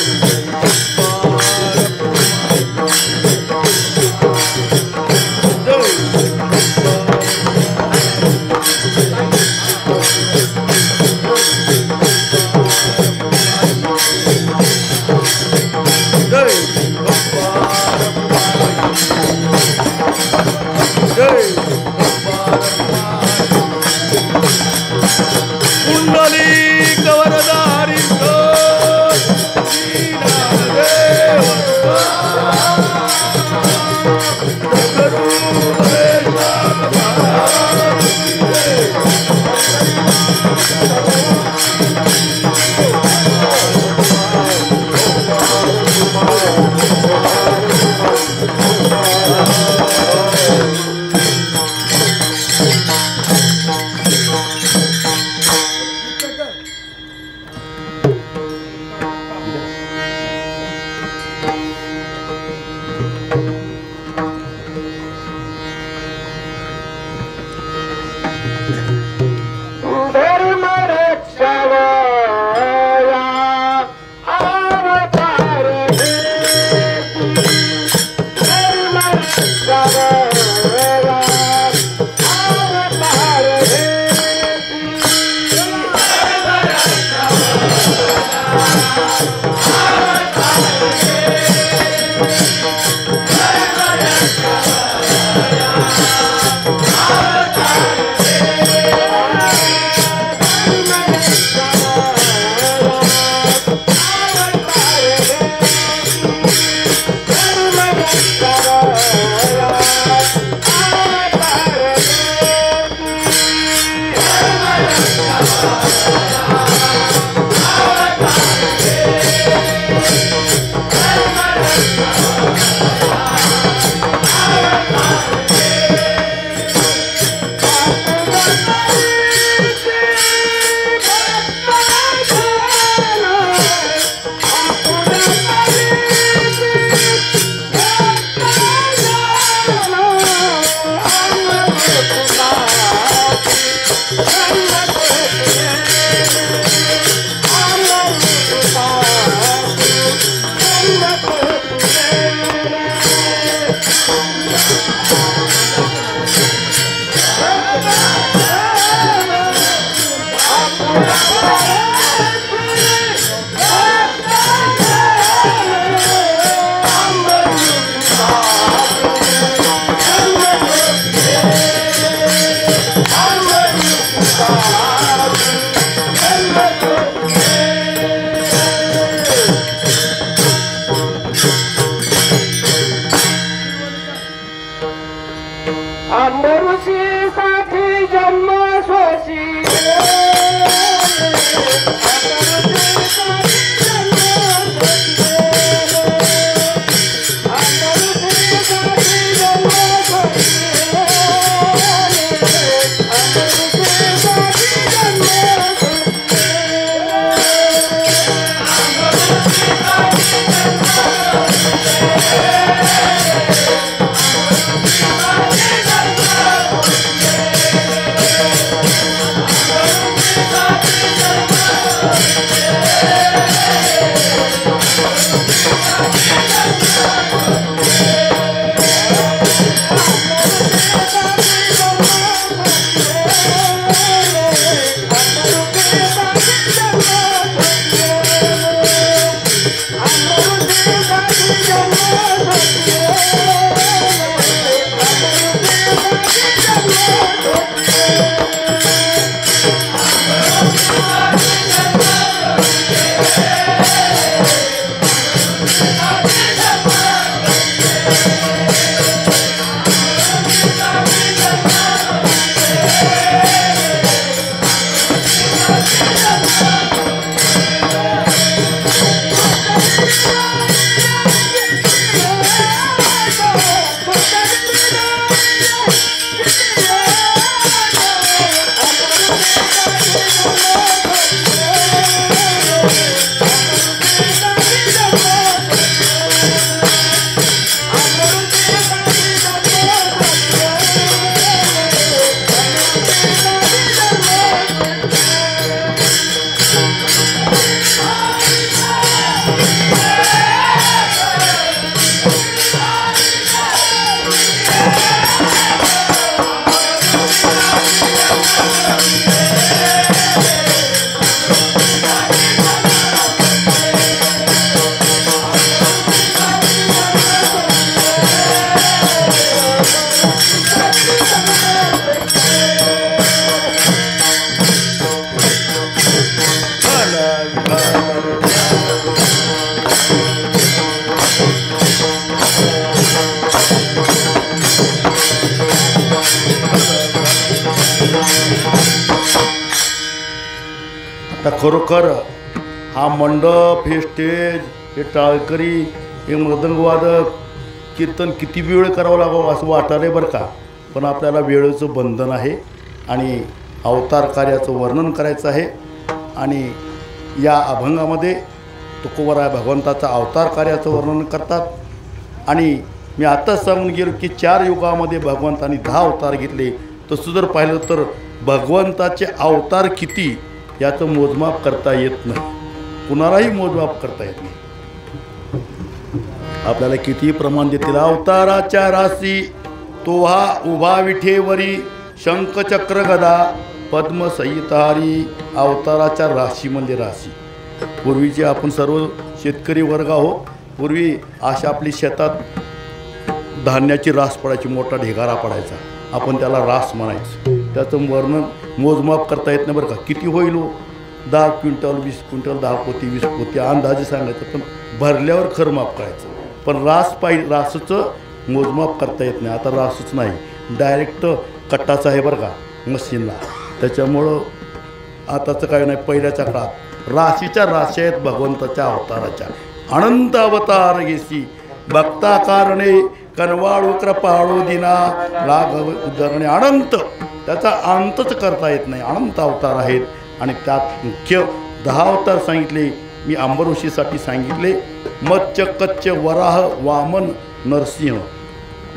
तर खरोखर हा मंडप, हे स्टेज, हे टाळकरी, हे मृदंगवादक, कीर्तन किती वेळ करावं लागावं असं वाटायला बरं का. पण आपल्याला वेळेचं बंधन आहे आणि अवतार कार्याचं वर्णन करायचं आहे. आणि या अभंगामध्ये तुकोबराय भगवंताचा अवतार कार्याचं वर्णन करतात. आणि मी आताच सांगून गेलो की 4 युगामध्ये भगवंतांनी 10 अवतार घेतले. तसं जर पाहिलं तर भगवंताचे अवतार किती याचं मोजमाप करता येत नाही, कुणालाही मोजमाप करता येत नाही. आपल्याला किती प्रमाण देतील. अवताराच्या राशी तो हा उभा विठेवरी, शंख चक्र गदा पद्म संहितारी. अवताराच्या राशी म्हणजे राशी. पूर्वीचे आपण सर्व शेतकरी वर्ग आहोत. पूर्वी अशा आपली शेतात धान्याची रास पडायची, मोठा ढिगारा पडायचा, आपण त्याला रास म्हणायचं. त्याचं वर्णन मोजमाप करता येत नाही बरं का. किती होईल 10 क्विंटल 20 क्विंटल, 10 पोती 20 पोती अंदाजे सांगायचं, पण भरल्यावर खरं माप करायचं. पण रासचं मोजमाप करता येत नाही. आता रासच नाही, डायरेक्ट कट्टाचं आहे बरं का मशीनला. त्याच्यामुळं आताचं काही नाही. पहिल्याच्या काळात राशीच्या राशी आहेत भगवंताच्या अवताराच्या. अनंत अवतार घेसी भक्ता कारणे, कनवाळू कृपाळू दिना लाघव उदरणे. अनंत, त्याचा अंतच करता येत नाही. अनंत अवतार आहेत. आणि त्यात मुख्य 10 अवतार सांगितले. मी अंबऋषीसाठी सांगितले. मत्स्य, कच्छ, वराह, वामन, नरसिंह.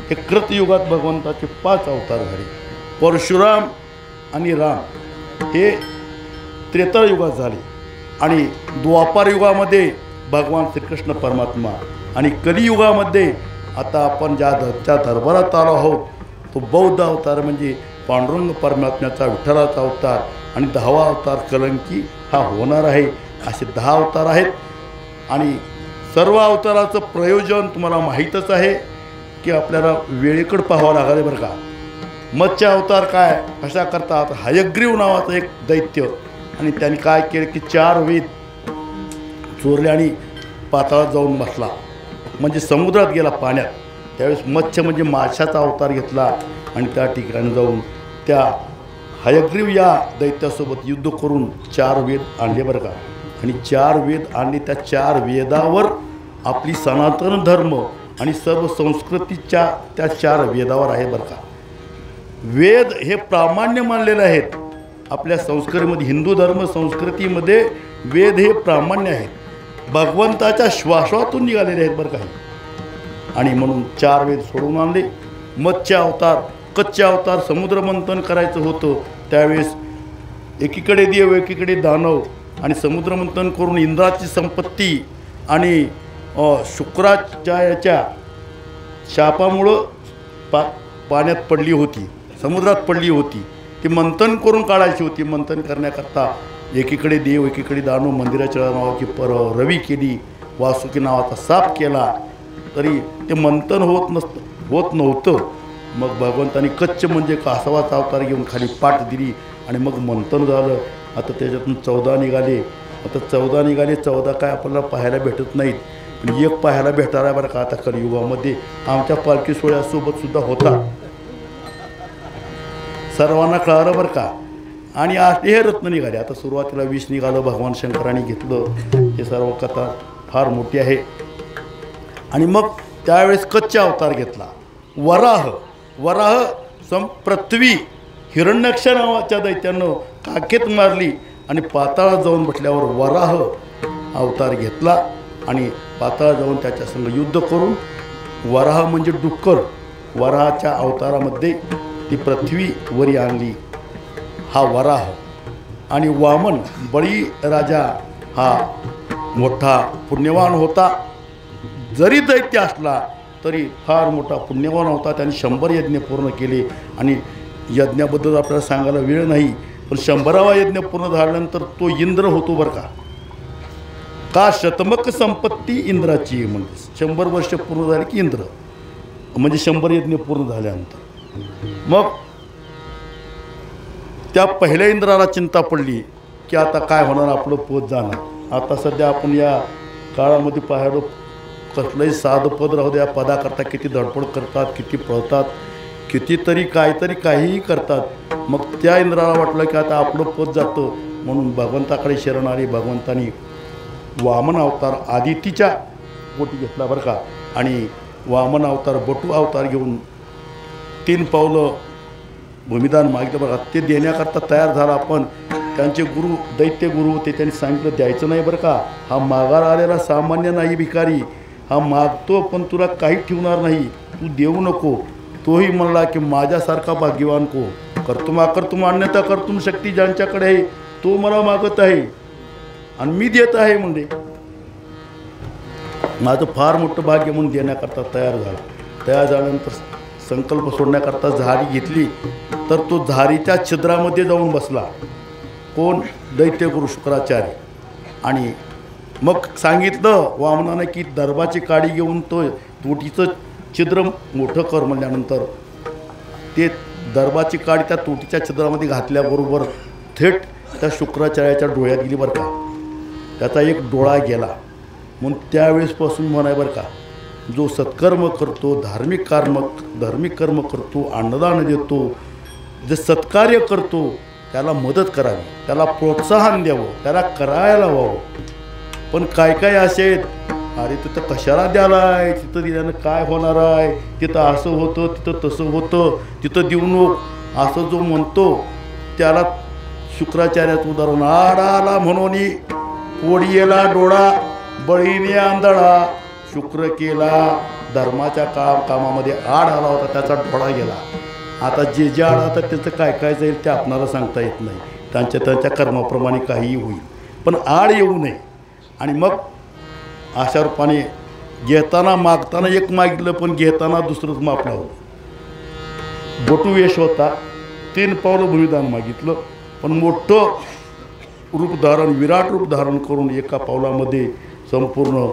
हे कृतयुगात भगवंताचे 5 अवतार झाले. परशुराम आणि राम हे त्रेतायुगात झाले. आणि द्वापार युगामध्ये भगवान श्रीकृष्ण परमात्मा. आणि कलियुगामध्ये आता आपण ज्या दरबारात आलो आहोत तो बौद्ध अवतार म्हणजे पांडुरंग परमात्म्याचा विठ्ठलाचा अवतार. आणि 10वा अवतार कलंकी हा होणार आहे. असे 10 अवतार आहेत. आणि सर्व अवताराचं प्रयोजन तुम्हाला माहीतच आहे की आपल्याला वेळेकडे पाहावं लागेल बरं का. मत्स्य अवतार काय कशा करतात. हयग्रीव नावाचं एक दैत्य, आणि त्यांनी काय केलं की 4 वेद चोरले आणि पाताळात जाऊन बसला, म्हणजे समुद्रात गेला पाण्यात. त्यावेळेस मत्स्य म्हणजे माशाचा अवतार घेतला आणि त्या ठिकाणी जाऊन त्या हयग्रीव या दैत्यासोबत युद्ध करून 4 वेद आणले बरं का. आणि 4 वेद आणले. त्या 4 वेदावर आपली सनातन धर्म आणि सर्व संस्कृतीच्या त्या 4 वेदावर आहे बरं का. वेद हे प्रामाण्य मानलेले आहेत आपल्या संस्कृतीमध्ये. हिंदू धर्म संस्कृतीमध्ये वेद हे प्रामाण्य आहेत. भगवंताच्या श्वासातून निघालेले आहेत बरं काही. आणि म्हणून 4 वेद सोडून आणले. मत्स्य अवतार, कच्चे अवतार, समुद्रमंथन करायचं होतं त्यावेळेस एकीकडे देव एकीकडे दानव. आणि समुद्रमंथन करून इंद्राची संपत्ती आणि शुक्राच्या याच्या शापामुळं पाण्यात पडली होती, समुद्रात पडली होती. ती मंथन करून काढायची होती. मंथन करण्याकरता एकीकडे देव एकीकडे दानव, मंदिराच्या नावाची रवी केली, वासुकी नावाचा साप केला, तरी ते मंथन होत नव्हतं. मग भगवंतानी कच्छ म्हणजे कासवाचा अवतार घेऊन खाली पाठ दिली आणि मग मंथन झालं. आता त्याच्यातून 14 निघाले. आता 14 निघाले. 14 काय आपल्याला पाहायला भेटत नाहीत, पण एक पाहायला भेटणार आहे बरं का आता कलियुगामध्ये. आमच्या पालखी सोहळ्यासोबत सुद्धा होता, सर्वांना कळालं बरं का. आणि आज हे रत्न निघाले. आता सुरुवातीला 20 निघालं, भगवान शंकरांनी घेतलं. हे सर्व कथा फार मोठी आहे. आणि मग त्यावेळेस कच्चा अवतार घेतला. वराह पृथ्वी हिरण्यक्ष नावाच्या दैत्यानं काखेत मारली आणि पाताळात जाऊन बसल्यावर वराह अवतार घेतला आणि पाताळात जाऊन त्याच्या संग युद्ध करून वराह म्हणजे डुक्कर, वराहाच्या अवतारामध्ये ती पृथ्वी वरी आणली, हा वराह. आणि वामन बळी राजा हा मोठा पुण्यवान होता. जरी दैत्य असला तरी फार मोठा पुण्यवान होता. त्याने 100 यज्ञ पूर्ण केले. आणि यज्ञाबद्दल आपल्याला सांगायला वेळ नाही, पण 100वा यज्ञ पूर्ण झाल्यानंतर तो इंद्र होतो बरं का. शतमक संपत्ती इंद्राची, म्हणजे 100 वर्ष पूर्ण झाले की इंद्र, म्हणजे 100 यज्ञ पूर्ण झाल्यानंतर. मग त्या पहिल्या इंद्राला चिंता पडली की आता काय होणार, आपलं पोत जाणार. आता सध्या आपण या काळामध्ये पाहिलं कसलंही साधं पद राहू द्या, पदाकरता किती धडपड करतात, किती पळतात, कितीतरी काहीही करतात. मग त्या इंद्राला वाटलं की आता आपलं पद जातं, म्हणून भगवंताकडे शरण आले. भगवंतानी वामन अवतार आदितीच्या पोटी घेतला बरं का. आणि वामन अवतार बटू अवतार घेऊन 3 पावलं भूमिदान मागितलं बरं का. ते देण्याकरता तयार झाला. पण त्यांचे गुरु दैत्य गुरु होते, त्यांनी सांगितलं द्यायचं नाही बरं का. हा मागार आलेला सामान्य नाही भिकारी, हा मागतो पण तुला काही ठेवणार नाही, तू देऊ नको. तोही म्हणला की माझ्यासारखा भाग्यवान को कर्तुम अन्यथा कर्तुम शक्ती ज्यांच्याकडे आहे तो मला मागत आहे आणि मी देत आहे. म्हणजे माझं फार मोठं भाग्य म्हणून देण्याकरता तयार झाला. तयार झाल्यानंतर संकल्प सोडण्याकरता झारी घेतली तर तो झारीच्या छिद्रामध्ये जाऊन बसला. कोण? दैत्यगुरु शुक्राचार्य. आणि मग सांगितलं वामनाने की दर्भाची काडी घेऊन तो तुटीचं छिद्र मोठं कर. म्हणल्यानंतर ते दर्भाची काडी त्या तुटीच्या छिद्रामध्ये घातल्याबरोबर थेट त्या शुक्राचार्याच्या डोळ्यात गेली बरं का. त्याचा एक डोळा गेला. म्हणून त्यावेळेसपासून म्हणाय बरं का, जो सत्कर्म करतो, धार्मिक कर्म करतो, अन्नदान देतो, जे सत्कार्य करतो त्याला मदत करावी, त्याला प्रोत्साहन द्यावं, त्याला करायला हवं. पण काय काय असे आहेत, अरे तिथं कशाला द्यायला आहे, तिथं दिल्यानं काय होणार आहे, तिथं असं होतं, तिथं तसं होतं, तिथं देऊ नको असं जो म्हणतो त्याला शुक्राचार्याचं उदाहरण आडाला म्हणून पोडियेला डोळा बळीने आंधळा. शुक्र केला धर्माच्या कामामध्ये आड आला होता, त्याचा डोळा गेला. आता जे जे आड आता त्याचं काय काय जाईल ते आपणाला सांगता येत नाही. त्यांच्या कर्माप्रमाणे काहीही होईल, पण आड येऊ नये. आणि मग अशा रूपाने घेताना मागताना एक मागितलं पण घेताना दुसरंच मापलं होतं. बटुवेश होता, 3 पावलं भूमिदान मागितलं पण मोठं रूप धारण, विराट रूप धारण करून एका पावलामध्ये संपूर्ण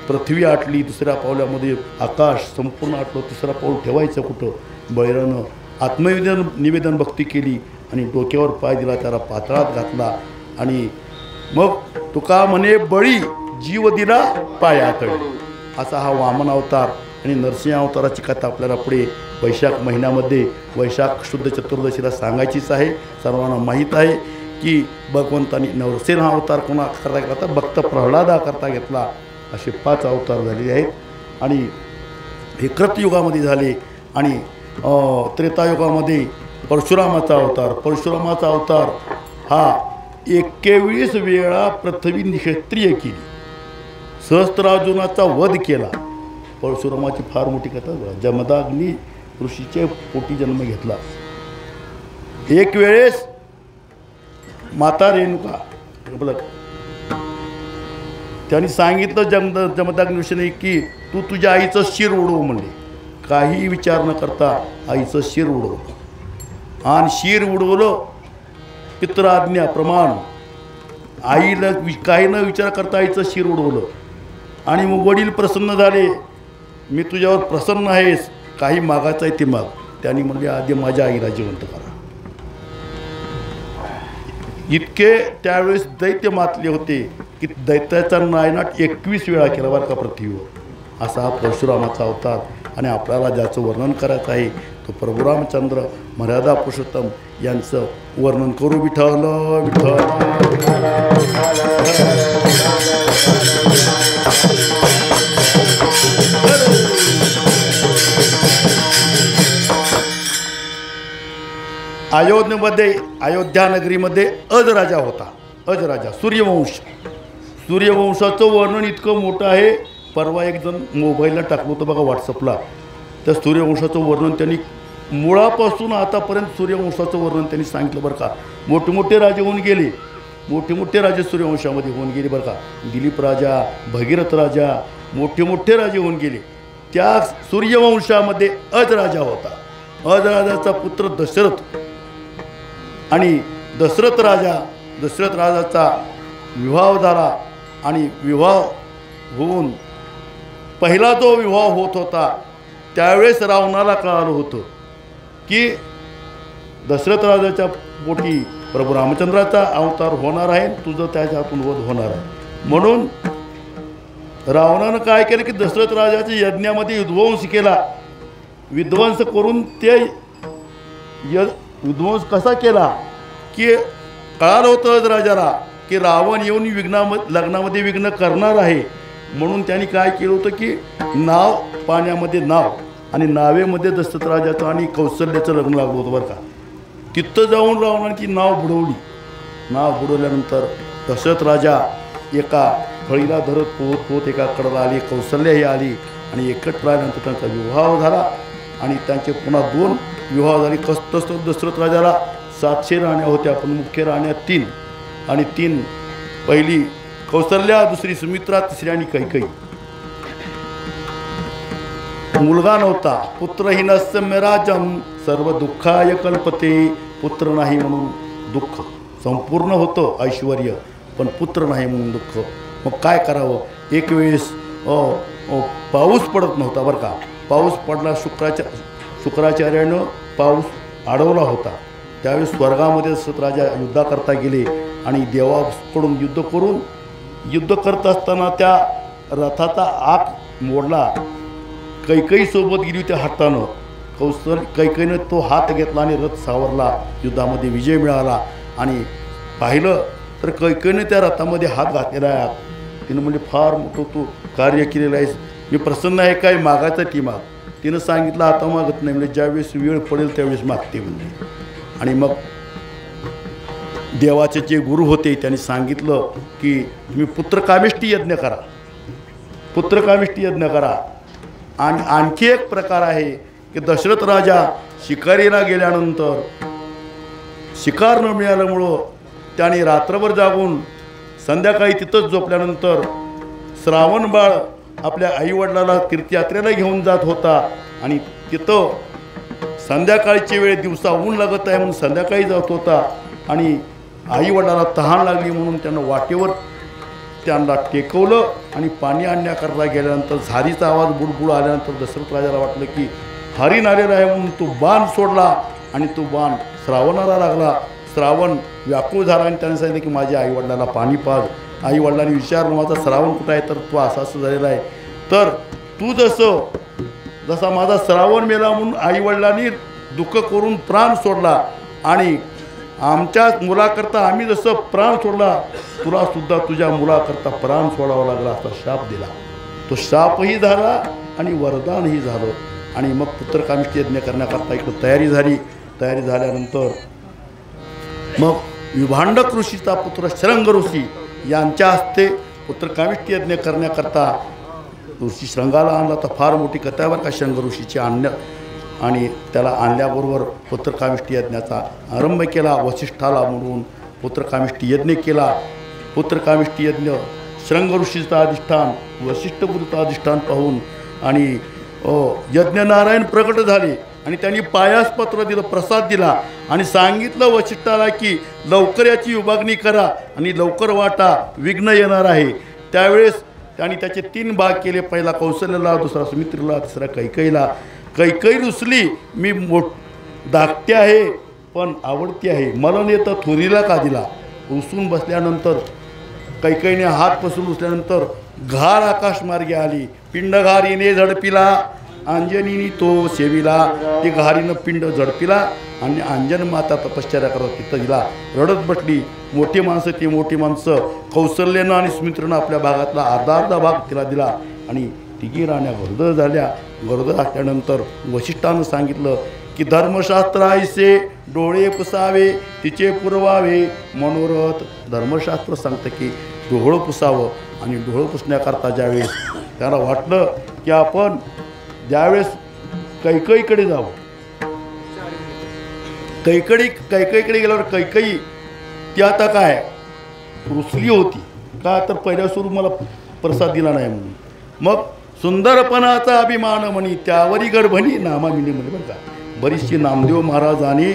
पृथ्वी आटली, दुसऱ्या पावलामध्ये आकाश संपूर्ण आटलं. तिसरा पाऊल ठेवायचं कुठं? बैरानं निवेदन भक्ती केली आणि डोक्यावर पाय दिला, त्याला पातळात घातला. आणि मग तुका म्हणे बळी जीव दिला पायातळी. असा हा वामन अवतार आणि नरसिंह अवताराची कथा आपल्याला पुढे वैशाख महिन्यामध्ये वैशाख शुद्ध चतुर्दशीला सांगायचीच आहे. सर्वांना माहीत आहे की भगवंतानी नरसिंह अवतार कोणा करता घेतला तर भक्त प्रल्हादा करता घेतला. असे 5 अवतार झालेले आहेत. आणि हे कृतयुगामध्ये झाले. आणि त्रेतायुगामध्ये परशुरामाचा अवतार हा 21 वेळा पृथ्वी निक्षत्रिय केली, सहस्त्रार्जुनाचा वध केला. परशुरामाची फार मोठी कथा. जमदाग्नी ऋषीचे पोटी जन्म घेतला. एक वेळेस माता रेणुका त्यांनी सांगितलं जमदाग्नी ऋषीने की तू तुझ्या आईचं शिर उडव म्हणले. काही विचार न करता आईचं शिर उडवलं आणि शिर उडवलं पितराज्ञा प्रमाण. आईला काही न विचार करता आईचं शिर उडवलं. आणि मग वडील प्रसन्न झाले, मी तुझ्यावर प्रसन्न आहेस, काही मागायचं आहे ते माग. त्यांनी म्हणजे आधी माझ्या आईला जिवंत करा. इतके त्यावेळेस दैत्य मातले होते की दैत्याचा नायनाट 21 वेळा केला बरं का पृथ्वीवर. असा हा परशुरामाचा अवतार. आणि आपल्याला ज्याचं वर्णन करायचं आहे तो प्रभू रामचंद्र मर्यादा पुरुषोत्तम यांचं वर्णन करू. विठ्ठल विठ्ठल. अयोध्या नगरीमध्ये अजराजा होता. अजराजा सूर्यवंशाचं वर्णन इतकं मोठं आहे. परवा एक जण मोबाईलला टाकलं होतं बघा व्हॉट्सअपला. त्या सूर्यवंशाचं वर्णन त्यांनी मुळापासून आतापर्यंत सूर्यवंशाचं वर्णन त्यांनी सांगितलं बरं का. मोठे मोठे राजे होऊन गेले, मोठे मोठे राजे सूर्यवंशामध्ये होऊन गेले बरं का. दिलीप राजा, भगीरथ राजा, मोठे मोठे राजे होऊन गेले. त्या सूर्यवंशामध्ये अजराजा होता. अजराजाचा पुत्र दशरथ. आणि दशरथ राजाचा विवाह झाला. आणि विवाह होऊन पहिला जो विवाह होत होता त्यावेळेस रावणाला कळालं होतं की दशरथ राजाच्या पोटी प्रभू रामचंद्राचा अवतार होणार आहे, तुझं त्याच्या हातून वध होणार आहे. म्हणून रावणानं काय केलं की दशरथ राजाच्या यज्ञामध्ये विध्वंस केला. विध्वंस करून ते विध्वंस कसा केला की कळालं होतं राजाला की रावण येऊन लग्नामध्ये विघ्न करणार आहे, म्हणून त्यांनी काय केलं होतं की नाव पाण्यामध्ये नाव आणि नावेमध्ये दशरथ राजाचं आणि कौशल्याचं लग्न लागलं होतं बरं का. तिथं जाऊन रावणाने ती नाव बुडवली. नाव बुडवल्यानंतर दशरथ राजा एका फळीला धरत पोहत पोहत एका कडेला आली, कौशल्य ही आली आणि एकत्र आल्यानंतर त्यांचा विवाह झाला आणि त्यांचे पुन्हा 2 विवाह झाले. तसं दशरथ राजाला 700 राण्या होत्या, पण मुख्य राण्या 3 आणि 3 पहिली कौशल्या, दुसरी सुमित्रा, तिसरी आणि कैकेयी. मुलगा नव्हता. पुत्रहीनस्य मे राजम सर्व दुःखाय कल्पते. पुत्र नाही म्हणून दुःख. संपूर्ण होतं ऐश्वर्य, पण पुत्र नाही म्हणून दुःख. मग काय करावं. एक वेळेस पाऊस पडत नव्हता बरं का. पाऊस पडला. शुक्राचार्यानं पाऊस अडवला होता. त्यावेळेस स्वर्गामध्ये दशरथ राजा युद्धाकरता गेले आणि देवाकडून युद्ध करत असताना त्या रथाचा आक मोडला. कैकेयी सोबत गेली होती हातानं. कैकेयीनं तो हात घेतला आणि रथ सावरला. युद्धामध्ये विजय मिळाला. आणि पाहिलं तर कैकेयीनं त्या रथामध्ये हात घातलेला आहे. तिनं म्हणजे फार मोठं तू कार्य केलेलं आहेस, मी प्रसन्न आहे, काय मागायचं ती माग. तिनं सांगितलं आता मागत नाही, म्हणजे ज्यावेळेस वेळ पडेल त्यावेळेस मागते म्हणजे. आणि मग देवाचे जे गुरु होते त्यांनी सांगितलं की तुम्ही पुत्रकामेष्टी यज्ञ करा, पुत्रकामेष्टी यज्ञ करा. आणि आणखी एक प्रकार आहे की दशरथ राजा शिकारीला गेल्यानंतर शिकार न मिळाल्यामुळं त्याने रात्रभर जागून संध्याकाळी तिथंच झोपल्यानंतर श्रावण बाळ आपल्या आईवडिलाला तीर्थयात्रेला घेऊन जात होता आणि तिथं संध्याकाळची वेळ, दिवसा ऊन लागत आहे म्हणून संध्याकाळी जात होता आणि आईवडिलाला तहान लागली म्हणून त्यानं वाटेवर त्यांना टेकवलं आणि पाणी आणण्याकरता गेल्यानंतर झारीचा आवाज बुडबुड आल्यानंतर दशरथ राजाला वाटलं की हरिण आलेला आहे म्हणून तो बाण सोडला आणि तो बाण श्रावणाला लागला. श्रावण व्याकुळ झाला आणि त्याने सांगितलं की माझ्या आईवडिलाला पाणी पाज. आईवडिलांनी विचारलं माझा श्रावण कुठं आहे, तर तो असं झालेला आहे. तर तू जसा माझा श्रावण मेला म्हणून आईवडिलांनी दुःख करून प्राण सोडला आणि आमच्या मुलाकरता आम्ही जसं प्राण सोडला तुलासुद्धा तुझ्या मुलाकरता प्राण सोडावा लागला असा शाप दिला. तो शापही झाला आणि वरदानही झालं. आणि मग पुत्रकामेष्टी यज्ञ करण्याकरता इकडं तयारी झाली. तयारी झाल्यानंतर मग विभांडक ऋषीचा पुत्र शृंग ऋषी यांच्या हस्ते पुत्रकामेष्टी यज्ञ करण्याकरता ऋषी शृंगाला आणला. तर फार मोठी कथा बरं का शृंग ऋषीची आणणं. आणि त्याला आणल्याबरोबर पुत्रकामेष्टी यज्ञाचा आरंभ केला. वसिष्ठाला म्हणून पुत्रकामेष्टी यज्ञ केला. पुत्रकामेष्टी यज्ञ शृंग ऋषीचं अधिष्ठान, वसिष्ठ गुरुचं अधिष्ठान पाहून आणि यज्ञनारायण प्रकट झाले आणि त्यांनी पायास पत्र दिलं, प्रसाद दिला आणि सांगितलं वसिष्ठाला की लवकर याची विभागणी करा आणि लवकर वाटा, विघ्न येणार आहे. त्यावेळेस त्यांनी त्याचे 3 भाग केले. पहिला कौशल्याला, दुसरा सुमित्रेला, तिसरा कैकेयीला. कैकेयी रुसली, मी धाकटी आहे पण आवडती आहे, मला नेतं थोरीला का दिला. रुसून बसल्यानंतर कैकेयीने हात पसरून रुसल्यानंतर घार आकाशमार्गे आली. पिंडघारीने झडपिला अंजनीनी तो सेविला. ती घारीनं पिंड झडपिला आणि अंजन माता तपश्चर्या करत तिथं तिला रडत बसली. मोठी माणसं, ती मोठी माणसं कौशल्यानं आणि सुमित्रेनं आपल्या भागातला अर्धा भाग तिला दिला आणि तिघी राण्या गरोदर झाल्या. गरोदर असल्यानंतर वसिष्ठानं सांगितलं की धर्मशास्त्र आईसे डोळे पुसावे, तिचे पुरवावे मनोरथ. धर्मशास्त्र सांगतं की डोळं पुसावं आणि डोळं पुसण्याकरता ज्यावेळेस त्याला वाटलं की आपण ज्यावेळेस कैकेयीकडे जावं, कैकेयीकडे गेल्यावर कैकेयी ती आता काय रुसली होती का, तर पहिल्या सुरू मला प्रसाद दिला नाही म्हणून. मग सुंदरपणाचा अभिमान म्हणी त्यावरी गडबणी नामा मिली म्हणे बरं का. बरीचशी नामदेव महाराजांनी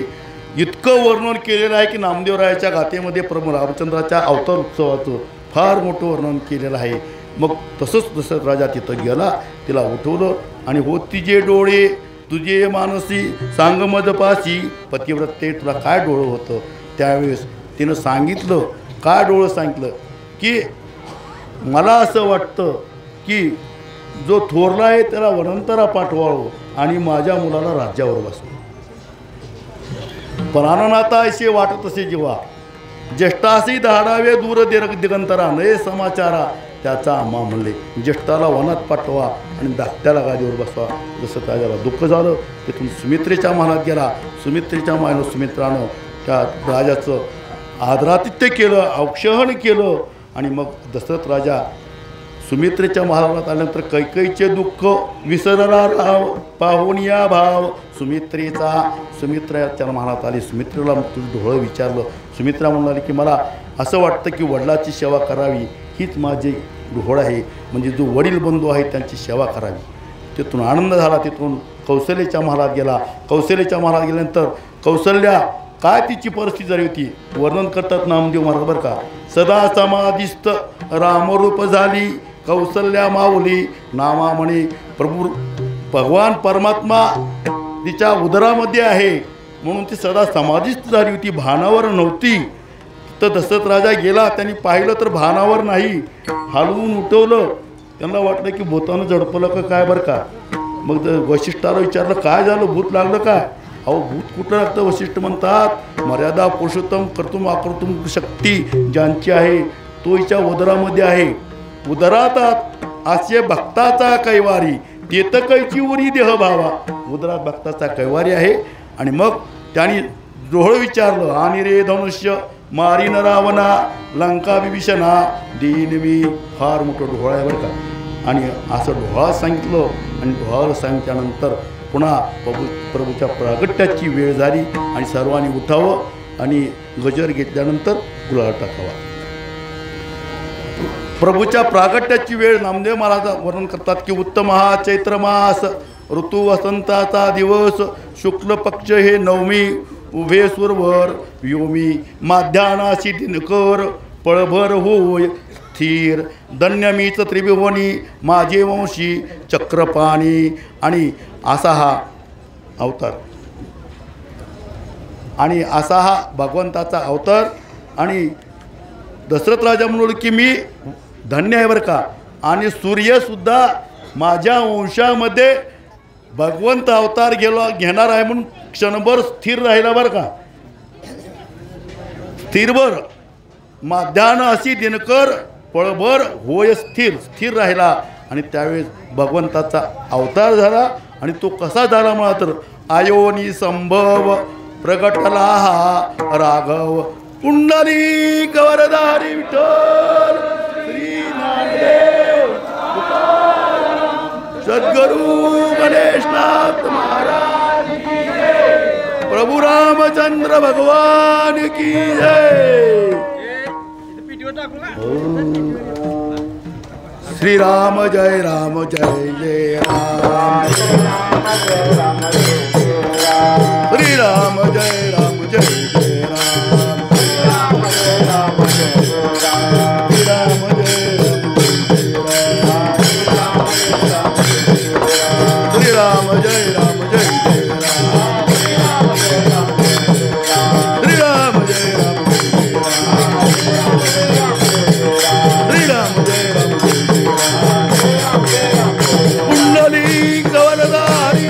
इतकं वर्णन केलेलं आहे की नामदेवरायाच्या गाथेमध्ये प्रभू रामचंद्राच्या अवतार उत्सवाचं फार मोठं वर्णन केलेलं आहे. मग तसंच दशरथ राजा तिथं गेला, तिला उठवलं आणि होती जे डोळे तुझे मानसी सांग मदपाशी पतिव्रते तुला काय डोळं होतं. त्यावेळेस तिनं सांगितलं, काय डोळं सांगितलं की मला असं वाटतं की जो थोरला आहे त्याला वनंतरा पाठवावं आणि माझ्या मुलाला राज्यावर बसवं. प्राणनाथा असे वाटत असे जेव्हा ज्येष्ठासी धाडावे दूर दिगंतरा नये समाचारा त्याचा आम्हा म्हणले. ज्येष्ठाला वनात पाठवा आणि धाकट्याला गादीवर बसवा. जसं त्याला दुःख झालं तिथून सुमित्रेच्या महालात गेला. सुमित्रेच्या मायनं सुमित्रानं त्या राजाचं आदरातिथ्य केलं, औक्षहन केलं. आणि मग दशरथ राजा सुमित्रेच्या महालात आल्यानंतर कैकेयीचे दुःख विसरला राव पाहून या भाव सुमित्रेच्या महालात आली. सुमित्रेला तुझं ढोळं विचारलं. सुमित्रा म्हणाली की मला असं वाटतं की वडिलाची सेवा करावी हीच माझी ढोळ आहे, म्हणजे जो वडील बंधू आहे त्यांची सेवा करावी. तिथून आनंद झाला. तिथून कौशल्याच्या महालात गेला. कौशल्याच्या महालात गेल्यानंतर कौशल्या काय तिची परिस्थिती झाली होती वर्णन करतात नामदेव महाराज बरं का. सदा समाधिस्थ रामरूप झाली कौशल्या माऊली नामा म्हणे. प्रभू भगवान परमात्मा तिच्या उदरामध्ये आहे म्हणून ती सदा समाधिस्थ झाली होती, भानावर नव्हती. तर दशरथ राजा गेला, त्यांनी पाहिलं तर भानावर नाही. हलवून उठवलं. त्यांना वाटलं की भूतानं झडपलं का काय बरं का. मग वशिष्ठाला विचारलं काय झालं, भूत लागलं काय. अहो भूत कुठं लागतं. वशिष्ठ म्हणतात मर्यादा पुरुषोत्तम कर्तुम आकृतुम शक्ती ज्यांची आहे तो हिच्या उदरामध्ये आहे. उदरात असे भक्ताचा कैवारी तेत कैची उरी देह भावा. उदरात भक्ताचा कैवारी आहे. आणि मग त्यांनी डोहळ विचारलं आणि रे धनुष्य मारी न रावणा लंका विभीषणा दीन मी. फार मोठं डोहळ आहे बरं का. आणि असं डोहळा सांगितलं. आणि डोहाळं सांगितल्यानंतर पुन्हा प्रभूच्या प्रागट्याची वेळ झाली आणि सर्वांनी उठावं आणि गजर घेतल्यानंतर गुलाल टाकावा. प्रभूच्या प्रागट्याची वेळ नामदेव महाराज वर्णन करतात की उत्तम हा चैत्र मास ऋतू वसंताचा दिवस शुक्ल पक्ष हे नवमी उभे सुरवर व्योमी माध्यानाशी दिनकर पळभर होय स्थिर धन्य मीच त्रिभुवनी माझे वंशी चक्रपाणी. आणि असा हा अवतार आणि असा हा भगवंताचा अवतार. आणि दशरथ राजा म्हणून की मी धन्य आहे बरं का. आणि सूर्यसुद्धा माझ्या वंशामध्ये भगवंत अवतार घेणार आहे म्हणून क्षणभर स्थिर राहिला बरं का. स्थिरभर माध्यानं अशी दिनकर पळभर होय स्थिर राहिला. आणि त्यावेळेस भगवंताचा अवतार झाला. आणि तो कसा झाला म्हणा तर आयोनी संभव प्रगटला हा राघव पुंडली गवरधारी विठ्ठल श्री नामदेव सद्गुरु गणेशनाथ महाराज की जय. प्रभु रामचंद्र भगवान की जय. श्री राम जय जय राम. श्री राम जय जय राम. श्री राम जय राम जय राम जय जय राम. श्री राम जय राम श्री राम जय राम कुंडली गवरधारी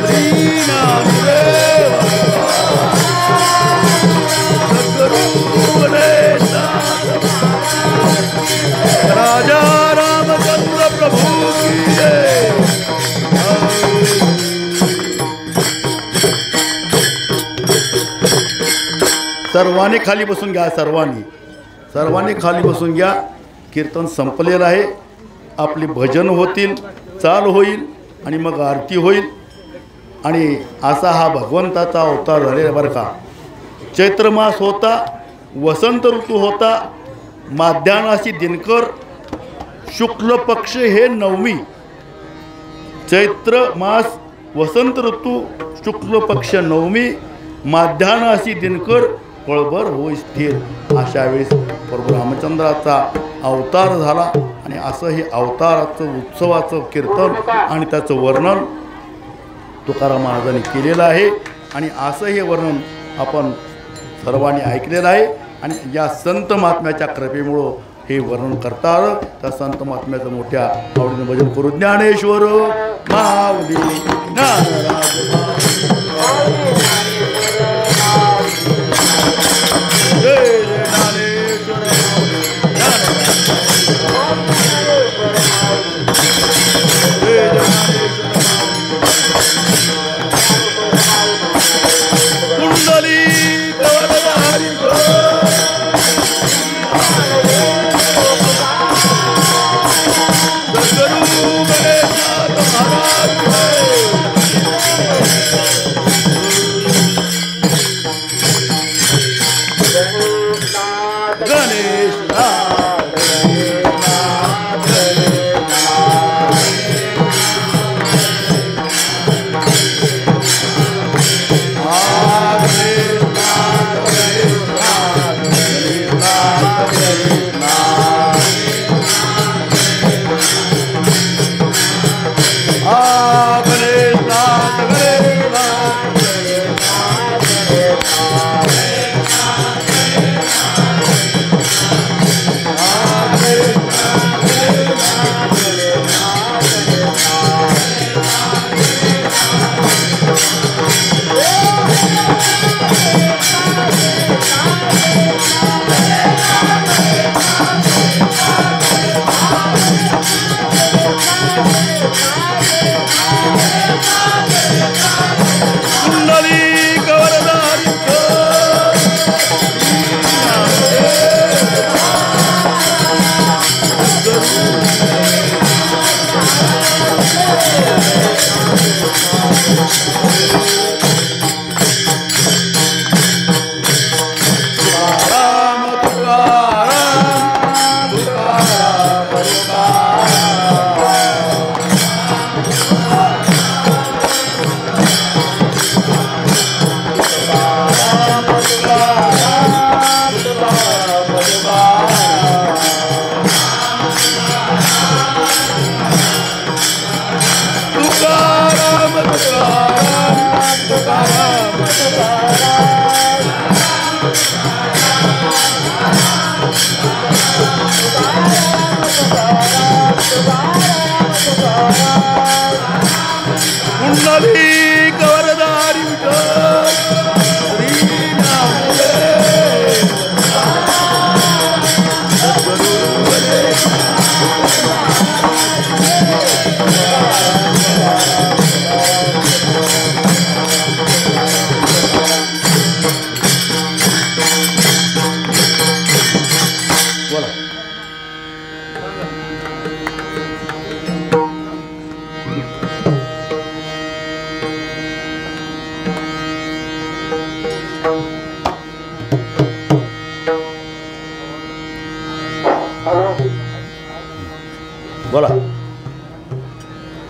श्री नामदेव सद्गुरु गणेशनाथ राजा रामचंद्र प्रभु की जय. सर्वांनी खाली बसून घ्या. सर्वांनी खाली बसून घ्या. कीर्तन संपलेलं आहे. आपली भजन होतील, चाल होईल आणि मग आरती होईल. आणि असा हा भगवंताचा अवतार झालेला बरं का. चैत्र मास होता, वसंत ऋतू होता, माध्यानाशी दिनकर शुक्ल पक्ष हे नवमी. चैत्र मास वसंत ऋतू शुक्ल पक्ष नवमी माध्यानाशी दिनकर पळभर होय स्थिर. अशा वेळेस प्रभू रामचंद्राचा अवतार झाला. आणि असं हे अवताराचं उत्सवाचं कीर्तन आणि त्याचं वर्णन तुकाराम महाराजांनी केलेलं आहे. आणि असं हे वर्णन आपण सर्वांनी ऐकलेलं आहे. आणि या संत महात्म्याच्या कृपेमुळं हे वर्णन करता आलं. त्या संत महात्म्याचं मोठ्या आवडीनं भजन करू. ज्ञानेश्वर माऊली ज्ञानराज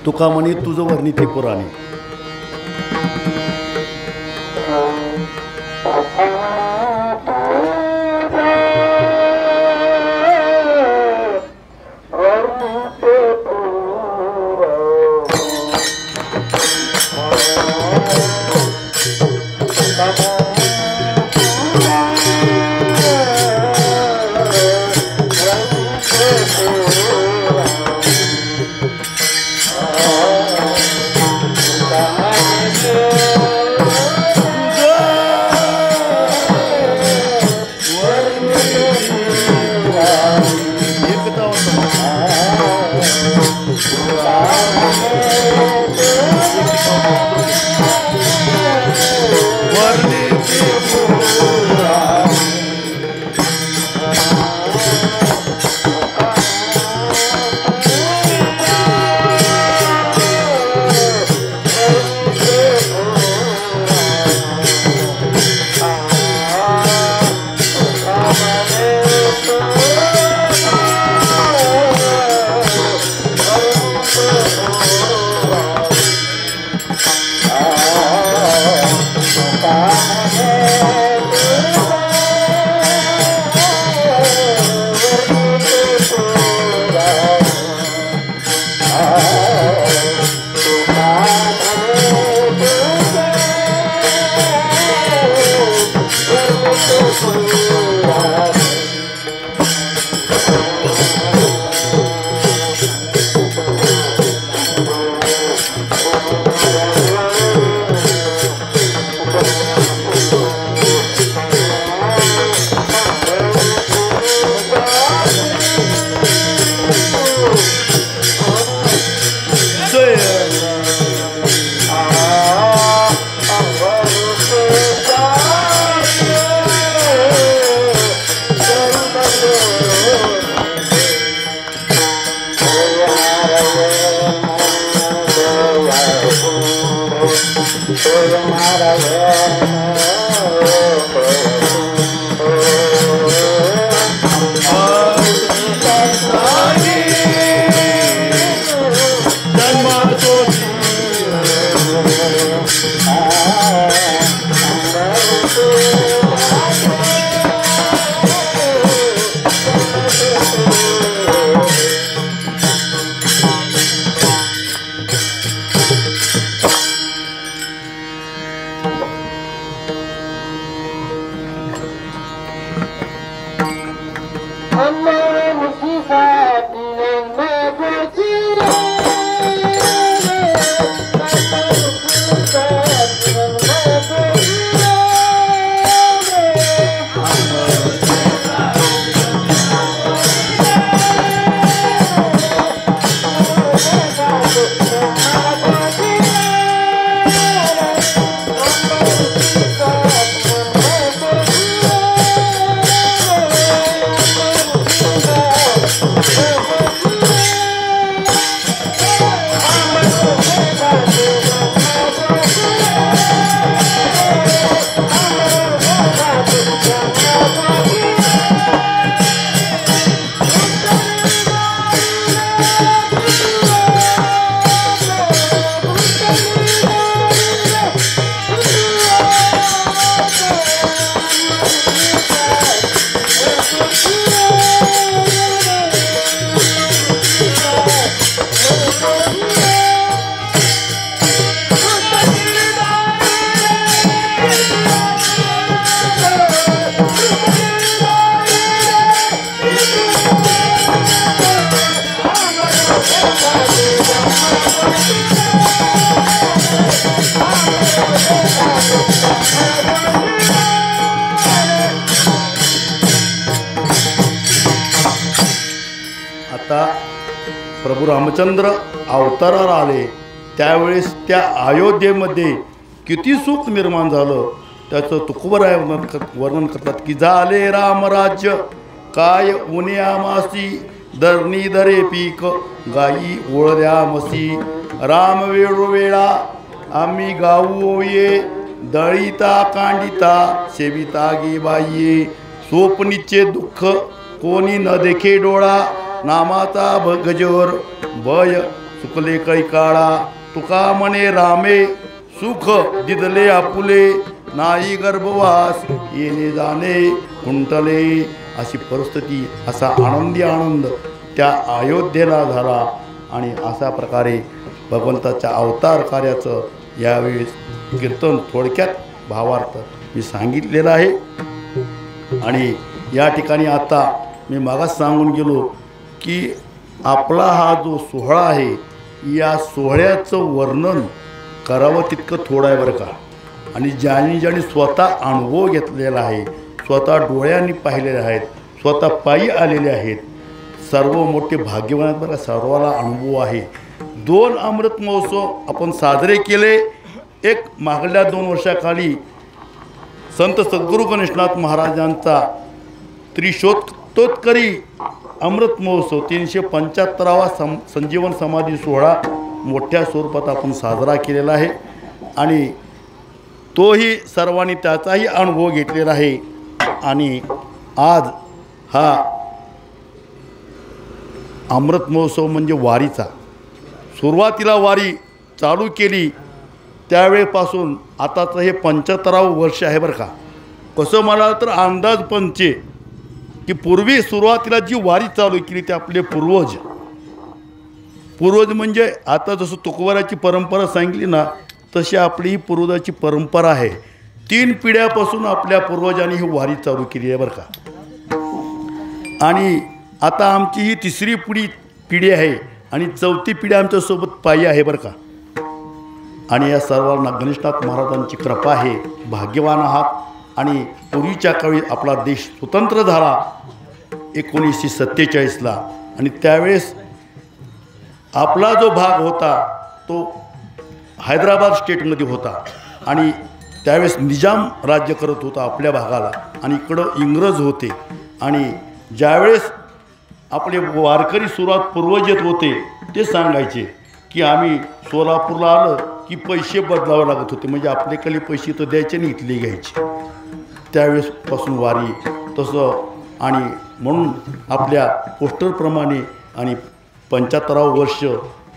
तुका म्हणी तुझं वर्णिते पुराणे. आता प्रभू रामचंद्र अवताराला आले त्यावेळेस त्या अयोध्येमध्ये किती सुख निर्माण झालं त्याचं तुकोबराय वर्णन करतात की झाले रामराज्य काय उणे आमासी धरणी दरे पीक गायी ओळऱ्या मसी राम वेळोवेळा आम्ही गाऊ ये दळीता कांडिता सेविता गे बाई स्वप्नीचे दुःख कोणी न देखे डोळा नामाचा गजर भय सुकले कै काळा तुका म्हणे रामे सुख दिदले आपुले नाही गर्भवास येणे जाणे कुंटले अशी परिस्थिती असा आनंदी आनंद त्या अयोध्येला झाला आणि अशा प्रकारे भगवंताच्या अवतार कार्याचं यावेळेस कीर्तन थोडक्यात भावार्थ मी सांगितलेला आहे। आणि या ठिकाणी आता मी मागास सांगून गेलो की आपला हा जो सोहळा आहे या सोहळ्याचं वर्णन करावं तितकं थोडं आहे बरं का। आणि ज्यांनी स्वतः अनुभव घेतलेला आहे, स्वतः डोळ्यांनी पाहिलेले आहेत, स्वतः पायी आलेले आहेत, सर्व मोठे भाग्यवान आहेत बरं का। सर्वाला अनुभव आहे। 2 अमृत महोत्सव आपण साजरे केले। एक मागल्या 2 वर्षाखाली संत सद्गुरू गणेशनाथ महाराजांचा त्रिशोत्तरी अमृत महोत्सव 375वा संजीवन समाधी सोहळा मोठ्या स्वरूपात आपण साजरा केलेला आहे आणि तोही सर्वांनी त्याचाही अनुभव घेतलेला आहे। आणि आज हा अमृत महोत्सव म्हणजे वारीचा सुरुवातीला वारी चालू केली त्यावेळेपासून आताचं हे 75वं वर्ष आहे बरं का। कसं मला तर अंदाज पंचे की पूर्वी सुरुवातीला जी वारी चालू केली ते आपले पूर्वज म्हणजे आता जसं तुकोबाराची परंपरा सांगितली ना तशी आपली ही पूर्वजाची परंपरा आहे। 3 पिढ्यापासून आपल्या पूर्वजांनी ही वारी चालू केली आहे बरं का। आणि आता आमची ही 3री पिढी आहे आणि 4थी पिढी आमच्यासोबत पायी आहे बरं का। आणि या सर्वांना गणेशनाथ महाराजांची कृपा आहे, भाग्यवान आहात। आणि पूर्वीच्या काळी आपला देश स्वतंत्र झाला 1947ला आणि त्यावेळेस आपला जो भाग होता तो हैदराबाद स्टेटमध्ये होता आणि त्यावेळेस निजाम राज्य करत होता आपल्या भागाला आणि इकडं इंग्रज होते। आणि ज्यावेळेस आपले वारकरी सुरुवात पूर्वज येत होते ते सांगायचे की आम्ही सोलापूरला आलं की पैसे बदलावे लागत होते, म्हणजे आपल्याकडे पैसे तर द्यायचे नाही इथले घ्यायचे। त्यावेळेसपासून वारी तसं आणि म्हणून आपल्या पोस्टरप्रमाणे आणि 75वं वर्ष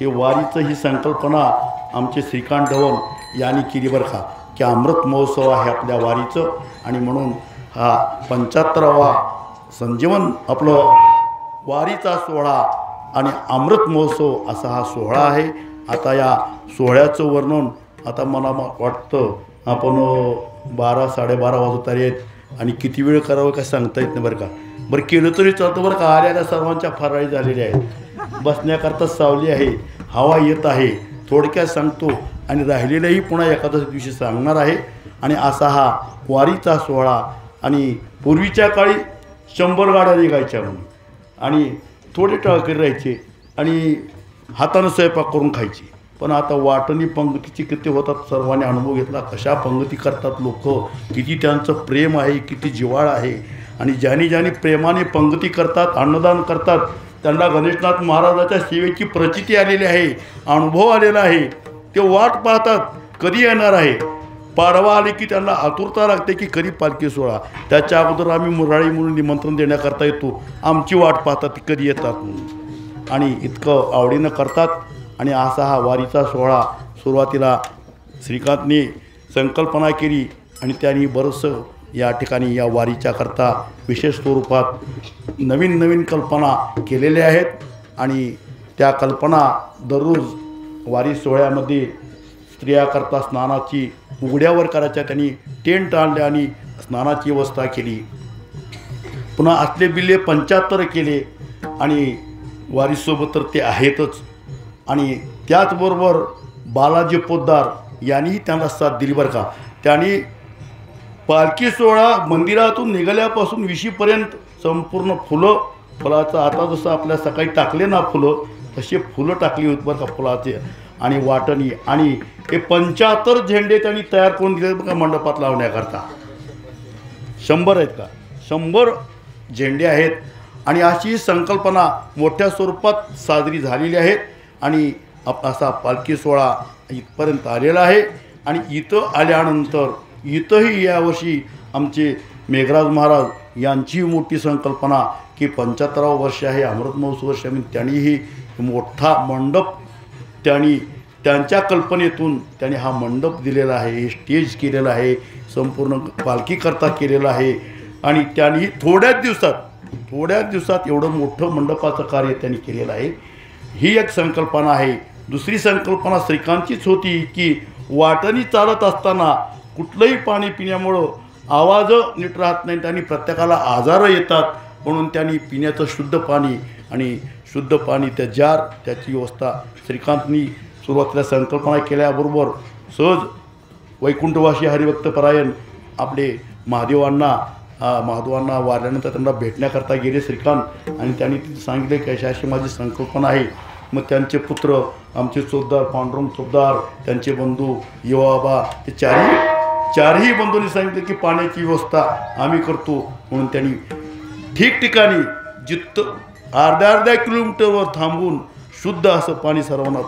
हे वारीचं ही संकल्पना आमचे श्रीकांत ढवण यांनी केली बरं का की अमृत महोत्सव आहे आपल्या वारीचं। आणि म्हणून हा 75वा संजीवन आपलं वारीचा सोहळा आणि अमृत महोत्सव असा हा सोहळा आहे। आता या सोहळ्याचं वर्णन आता मला वाटतं आपण 12-12:30 वाजत आले आहेत आणि किती वेळ करावं काय सांगता येत नाही बरं का। बरं केलं तरी चालतं बरं का। आल्याला सर्वांच्या फराळी झालेल्या आहेत, बसण्याकरता सावली आहे, हवा येत आहे, थोडक्यात सांगतो आणि राहिलेलंही पुन्हा एखाद्या दिवशी सांगणार आहे। आणि असा हा वारीचा सोहळा आणि पूर्वीच्या काळी 100 गाड्या निघायच्या म्हणून आणि थोडे टाळकरी राहायचे आणि हातानं स्वयंपाक करून खायची। पण आता वाटणी पंगतीची किती होतात सर्वांनी अनुभव घेतला, कशा पंगती करतात लोक, किती त्यांचं प्रेम आहे, किती जिव्हाळा आहे। आणि ज्यांनी प्रेमाने पंगती करतात, अन्नदान करतात त्यांना गणेशनाथ महाराजाच्या सेवेची प्रचिती आलेली आहे, अनुभव आलेला आहे। ते वाट पाहतात कधी येणार आहे, पाडवा आले की त्यांना आतुरता लागते की कधी पालखी सोहळा। त्याच्या अगोदर आम्ही मुराळी म्हणून निमंत्रण देण्याकरता येतो, आमची वाट पाहतात ती कधी येतात म्हणून आणि इतकं आवडीनं करतात। आणि असा हा वारीचा सोहळा सुरुवातीला श्रीकांतने संकल्पना केली आणि त्यांनी बरंचसं या ठिकाणी या वारीच्या करता विशेष स्वरूपात नवीन कल्पना केलेल्या आहेत। आणि त्या कल्पना दररोज वारी सोहळ्यामध्ये स्त्रियाकरता स्नानाची उघड्यावर करायच्या त्यांनी टेंट आणले आणि स्नानाची व्यवस्था केली। पुन्हा असले बिल्ले 75 केले आणि वारीसोबत तर ते आहेतच। आणि त्याचबरोबर बालाजी पोद्दार यांनीही त्यांना साथ दिली बरं का। त्यांनी पालखी सोहळा मंदिरातून निघाल्यापासून विशीपर्यंत संपूर्ण फुलाचं आता जसं आपल्या सकाळी टाकले ना फुलं तसे फुलं टाकली होती बरं का फुलाचे आणि वाटणी। आणि हे 75 झेंडे त्यांनी तयार करून दिले बघा मंडपात लावण्याकरता। 100 आहेत का, 100 झेंडे आहेत। आणि अशी संकल्पना मोठ्या स्वरूपात साजरी झालेली आहे आणि असा पालखी सोहळा इथपर्यंत आलेला आहे। आणि इथं आल्यानंतर इथंही यावर्षी आमचे मेघराज महाराज यांची मोठी संकल्पना की 75वं वर्ष आहे अमृत महोत्सव वर्ष, त्यांनीही मोठा मंडप त्यांच्या कल्पनेतून त्यांनी हा मंडप दिलेला आहे, हे स्टेज केलेलं आहे, संपूर्ण पालखीकरता केलेलं आहे. आणि त्यांनी थोड्याच दिवसात एवढं मोठं मंडपाचं कार्य त्यांनी केलेलं आहे. ही एक संकल्पना आहे. दुसरी संकल्पना श्रीकांतचीच होती की वाटणी चालत असताना कुठलंही पाणी पिण्यामुळं आवाज नीट राहत नाही आणि प्रत्येकाला आजार येतात, म्हणून त्यांनी पिण्याचं शुद्ध पाणी आणि शुद्ध पाणी त्याची व्यवस्था श्रीकांतनी सुरुवातीला संकल्पना केल्याबरोबर सहज वैकुंठवासी हरिभक्तपरायण आपले महादेवांना वारल्यानंतर त्यांना भेटण्याकरता गेले श्रीकांत. आणि त्यांनी सांगितले की अशी माझी संकल्पना आहे. मग त्यांचे पुत्र आमचे चोपदार पांडुरंग चोपदार, त्यांचे बंधू युवाबा, ते चारही बंधूंनी सांगितले की पाण्याची व्यवस्था आम्ही करतो. म्हणून त्यांनी ठिकठिकाणी जिथं अर्ध्या किलोमीटरवर थांबून शुद्ध असं पाणी, सर्वांना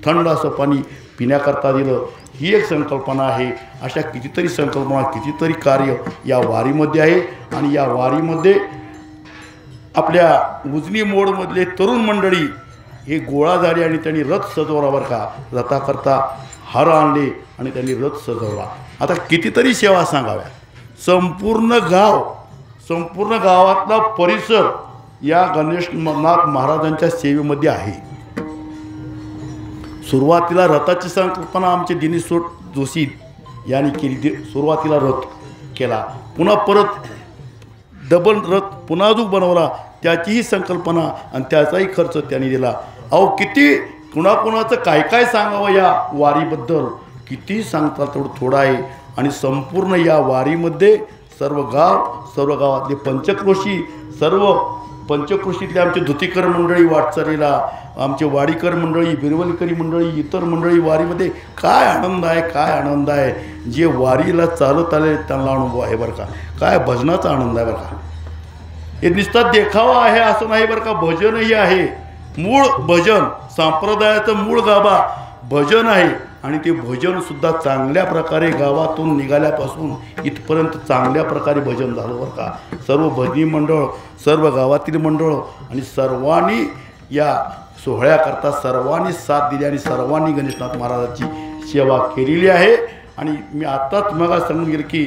थंड असं पाणी पिण्याकरता दिलं. ही एक संकल्पना आहे. अशा कितीतरी संकल्पना, कितीतरी कार्य या वारीमध्ये आहे. आणि या वारीमध्ये आपल्या उजनी मोडमधले तरुण मंडळी हे गोळा झाले आणि त्यांनी रथ सजवला बरं का. रथाकरता हार आणले आणि त्यांनी रथ सजवला. आता कितीतरी सेवा सांगाव्या. संपूर्ण गावातला परिसर या गणेशनाथ महाराजांच्या सेवेमध्ये आहे. सुरुवातीला रथाची संकल्पना आमचे दिनेश जोशी यांनी केली. सुरुवातीला रथ केला, पुन्हा परत डबल रथ पुन्हा अजून बनवला, त्याचीही संकल्पना आणि त्याचाही खर्च त्यांनी दिला. अहो किती कुणाकुणाचं काय सांगावं या वारीबद्दल, किती सांगताल तेवढं थोडं आहे. आणि संपूर्ण या वारीमध्ये सर्व गावातले पंचक्रोशीतले आमचे धुतीकर मंडळी वाटचालीला, आमचे वाडीकर मंडळी, बिरवलीकरी मंडळी, इतर मंडळी वारीमध्ये काय आनंद आहे. जे वारीला चालत आले त्यांना अनुभव आहे बरं का. काय भजनाचा आनंद आहे बरं का. हे नुसता देखावा आहे असं नाही बरं का. भजनही आहे. मूळ भजन, संप्रदायाचं मूळ गाभा भजन आहे. आणि ते भजनसुद्धा चांगल्या प्रकारे गावातून निघाल्यापासून इथपर्यंत चांगल्या प्रकारे भजन झालं बरं का. सर्व भजनी मंडळ, सर्व गावातील मंडळ आणि सर्वांनी या सोहळ्याकरता सर्वांनी साथ दिली आणि सर्वांनी गणेशनाथ महाराजांची सेवा केलेली आहे. आणि मी आत्ताच मग सांगून गेलं की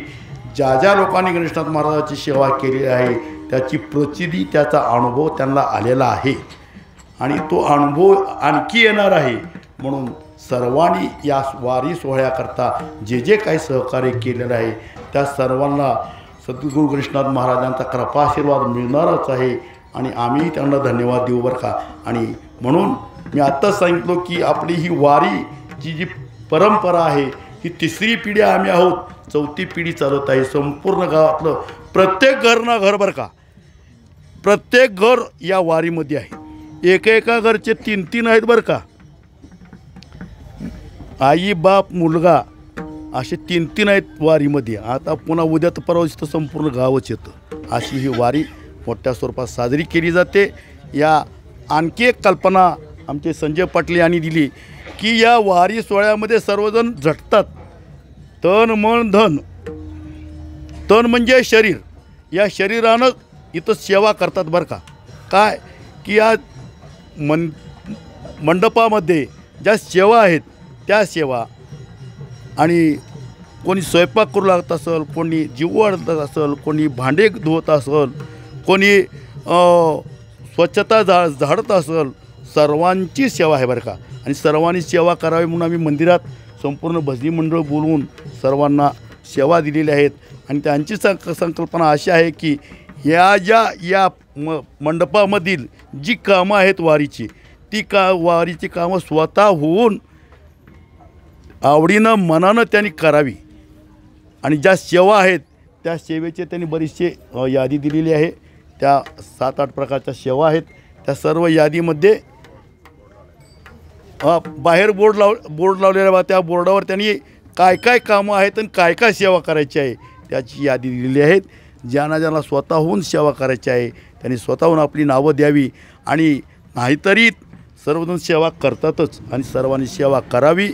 ज्या लोकांनी गणेशनाथ महाराजांची सेवा केलेली आहे त्याची प्रचिती, त्याचा अनुभव त्यांना आलेला आहे आणि तो अनुभव आणखी येणार आहे. म्हणून सर्वांनी या वारी सोहळ्याकरता जे काही सहकार्य केलेलं आहे त्या सर्वांना सद्गुरू गणेशनाथ महाराजांचा कृपाशीर्वाद मिळणारच आहे. आणि आम्हीही त्यांना धन्यवाद देऊ बरं का. आणि म्हणून मी आत्ताच सांगितलो की आपली ही वारीची जी परंपरा आहे ही तिसरी पिढी आम्ही आहोत, चौथी पिढी चालत आहे. संपूर्ण गावातलं प्रत्येक घर बरं का, प्रत्येक घर या वारीमध्ये आहे. एका घरचे 3 आहेत बरं का. आई बाप मुलगा असे 3 आहेत वारीमध्ये. आता पुन्हा उद्या तर परवा तर संपूर्ण गावच येतं. अशी ही वारी मोठ्या स्वरूपात साजरी केली जाते. या आणखी एक कल्पना आमचे संजय पाटील यांनी दिली की या वारी सोहळ्यामध्ये सर्वजण झटतात. तन मन धन. तन म्हणजे शरीर. या शरीरानं इथं सेवा करतात बरं का. काय की या मंडपामध्ये ज्या सेवा आहेत त्या सेवा, आणि कोणी स्वयंपाक करू लागत असेल, कोणी जीव वाढत असेल, कोणी भांडे धुवत असेल, कोणी स्वच्छता झाडत असेल, सर्वांची सेवा आहे बरं का. आणि सर्वांनी सेवा करावी म्हणून आम्ही मंदिरात संपूर्ण भजनी मंडळ बोलवून सर्वांना सेवा दिलेल्या आहेत. आणि त्यांची संकल्पना अशी आहे की या मंडपामधील जी कामं आहेत वारीची, ती वारीची कामं स्वतः होऊन आवडीनं मनानं त्यांनी करावी. आणि ज्या सेवा आहेत त्या सेवेचे त्यांनी बरीचशी यादी दिलेली आहे. त्या 7-8 प्रकारच्या सेवा आहेत. त्या सर्व यादीमध्ये बाहेर बोर्ड लावलेला बा, त्या बोर्डावर त्यांनी काय कामं आहेत आणि काय सेवा करायची आहे त्याची यादी दिलेली आहेत. ज्यांना स्वतःहून सेवा करायची आहे त्यांनी स्वतःहून आपली नावं द्यावी. आणि नाहीतरी सर्वजण सेवा करतातच आणि सर्वांनी सेवा करावी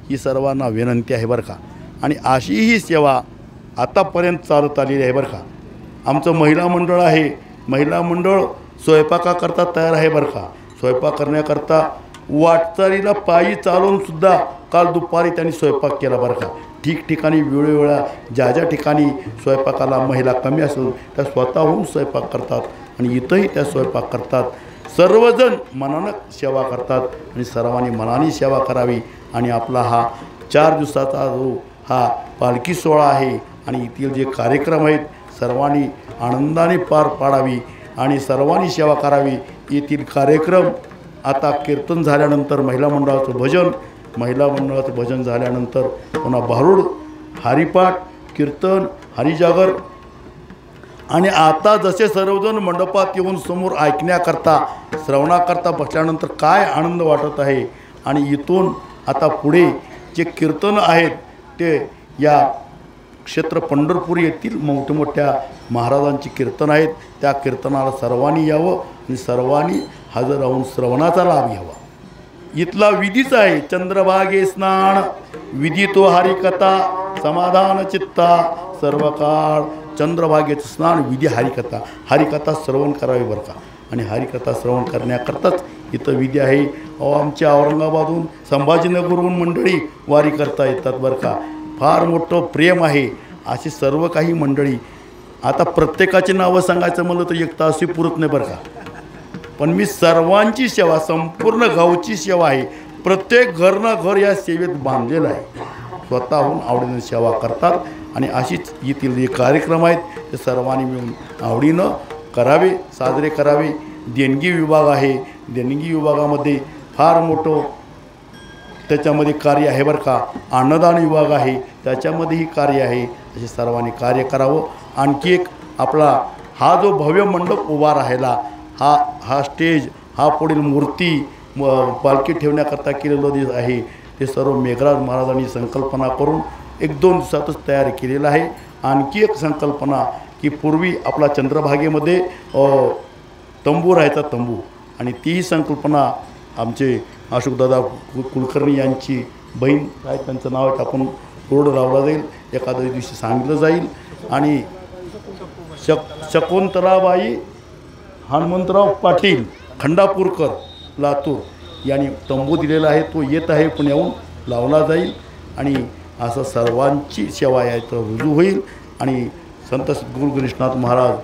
ही सर्वांना विनंती आहे बरं का. आणि अशी ही सेवा आतापर्यंत चालत आलेली आहे बरं का. आमचं महिला मंडळ आहे. महिला मंडळ स्वयंपाकाकरता तयार आहे बरं का. स्वयंपाक करण्याकरता वाटचालीला पायी चालून सुद्धा काल दुपारी त्यांनी स्वयंपाक केला बरं का. ठिकठिकाणी वेळोवेळा ज्या ज्या ठिकाणी स्वयंपाकाला महिला कमी असेल त्या स्वतःहून स्वयंपाक करतात आणि इथंही त्या स्वयंपाक करतात. सर्वजण मनानं सेवा करतात आणि सर्वांनी मनाने सेवा करावी. आणि आपला हा 4 दिवसाचा जो हा पालखी सोहळा आहे आणि येथील जे कार्यक्रम आहेत सर्वांनी आनंदाने पार पाडावी आणि सर्वांनी सेवा करावी. येथील कार्यक्रम आता कीर्तन झाल्यानंतर महिला मंडळाचं भजन झाल्यानंतर पुन्हा भारूड, हरिपाठ, कीर्तन, हरिजागर आणि आता जसे सर्वजण मंडपात येऊन समोर ऐकण्याकरता श्रवणाकरता बसल्यानंतर काय आनंद वाटत आहे. आणि इथून आता पुढे जे कीर्तन आहेत ते या क्षेत्र पंढरपूर येथील मोठमोठ्या महाराजांची कीर्तन आहेत. त्या कीर्तनाला सर्वांनी यावं आणि सर्वांनी हजर राहून श्रवणाचा लाभ घ्यावा. इथला विधीच आहे चंद्रभागे स्नान विधी तो हरिकथा समाधान चित्ता सर्व काळ. चंद्रभागेचं स्नान विधी हरिकथा श्रवण करावी बरं का. आणि हरिकथा श्रवण करण्याकरताच इथं विधी आहे. आमच्या औरंगाबादहून संभाजीनगरहून मंडळी वारी करता येतात बरं का. फार मोठं प्रेम आहे. अशी सर्व काही मंडळी आता प्रत्येकाची नावं सांगायचं म्हणलं तर 1 तासही पुरत नाही बरं का. पण मी सर्वांची सेवा संपूर्ण गावची सेवा आहे. प्रत्येक घर या सेवेत बांधलेलं आहे. स्वतःहून आवडीनं सेवा करतात आणि अशीच येथील जे कार्यक्रम आहेत ते सर्वांनी मिळून आवडीनं करावे, साजरे करावे. देणगी विभाग आहे. देणगी विभागामध्ये फार मोठं त्याच्यामध्ये कार्य आहे बरं का. अन्नदान विभाग आहे त्याच्यामध्येही कार्य आहे. असे सर्वांनी कार्य करावं. आणखी एक आपला हा जो भव्य मंडप उभा राहिला हा स्टेज हा पुढील मूर्ती पालखी ठेवण्याकरता केलेलं आहे ते सर्व मेघराज महाराजांनी संकल्पना करून 1-2 दिवसातच तयार केलेलं आहे. आणखी एक संकल्पना की पूर्वी आपला चंद्रभागेमध्ये तंबू राहायचा तंबू आणि तीही संकल्पना आमचे अशोकदादा कुलकर्णी यांची बहीण काय त्यांचं नाव आहे आपण बोर्ड लावला जाईल. एखाद्या दिवशी सांगितलं जाईल. आणि शकुंतलाबाई हनुमंतराव पाटील खंडापूरकर लातूर यांनी तंबू दिलेला आहे. तो येत आहे पुण्याहून लावला जाईल आणि असं सर्वांची सेवा याचं रुजू होईल. आणि संत सद्गुरू गणेशनाथ महाराज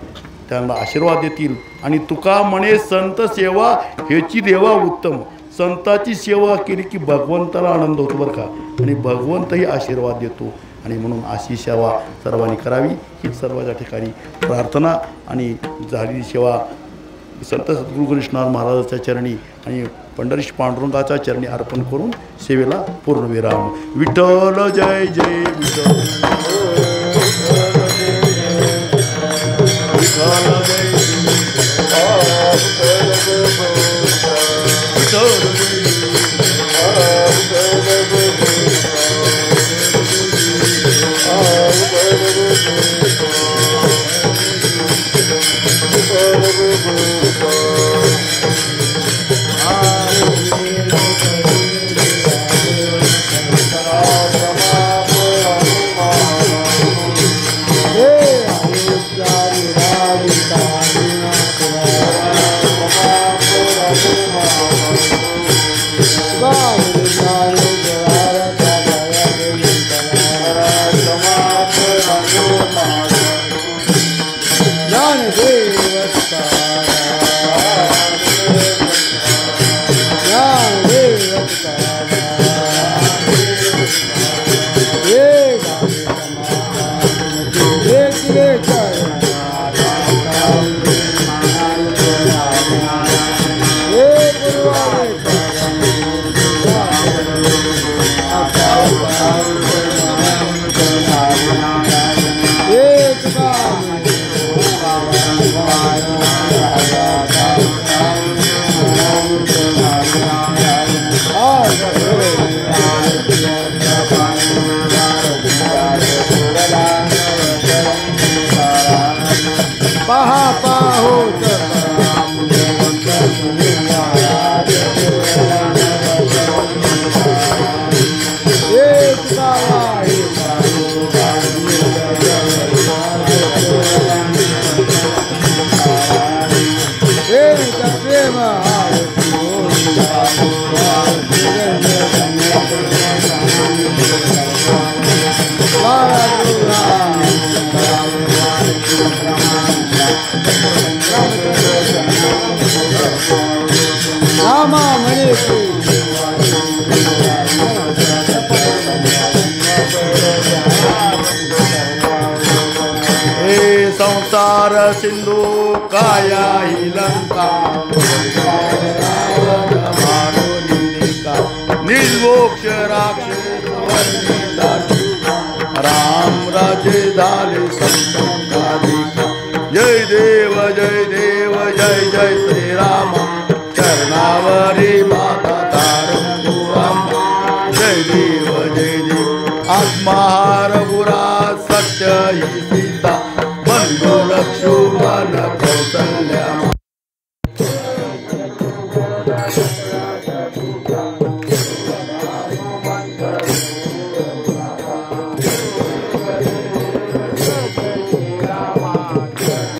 त्यांना आशीर्वाद देतील. आणि तुका म्हणे संत सेवा ह्याची देवा उत्तम. संताची सेवा केली की भगवंताला आनंद होतो बरं का. आणि भगवंतही आशीर्वाद देतो. आणि म्हणून अशी सेवा सर्वांनी करावी हीच सर्वांच्या ठिकाणी प्रार्थना. आणि झालेली सेवा संत सद्गुरू गणेशनाथ महाराजाच्या चरणी आणि पंढरीश पांडुरंगाच्या चरणी अर्पण करून सेवेला पूर्णविराम. विठ्ठल जय जय विठ्ठल. Prema, रामा म्हणे हे संसार सिंधू काया ही लंका निर्मोक्ष राक्षस राम राजे झाले संत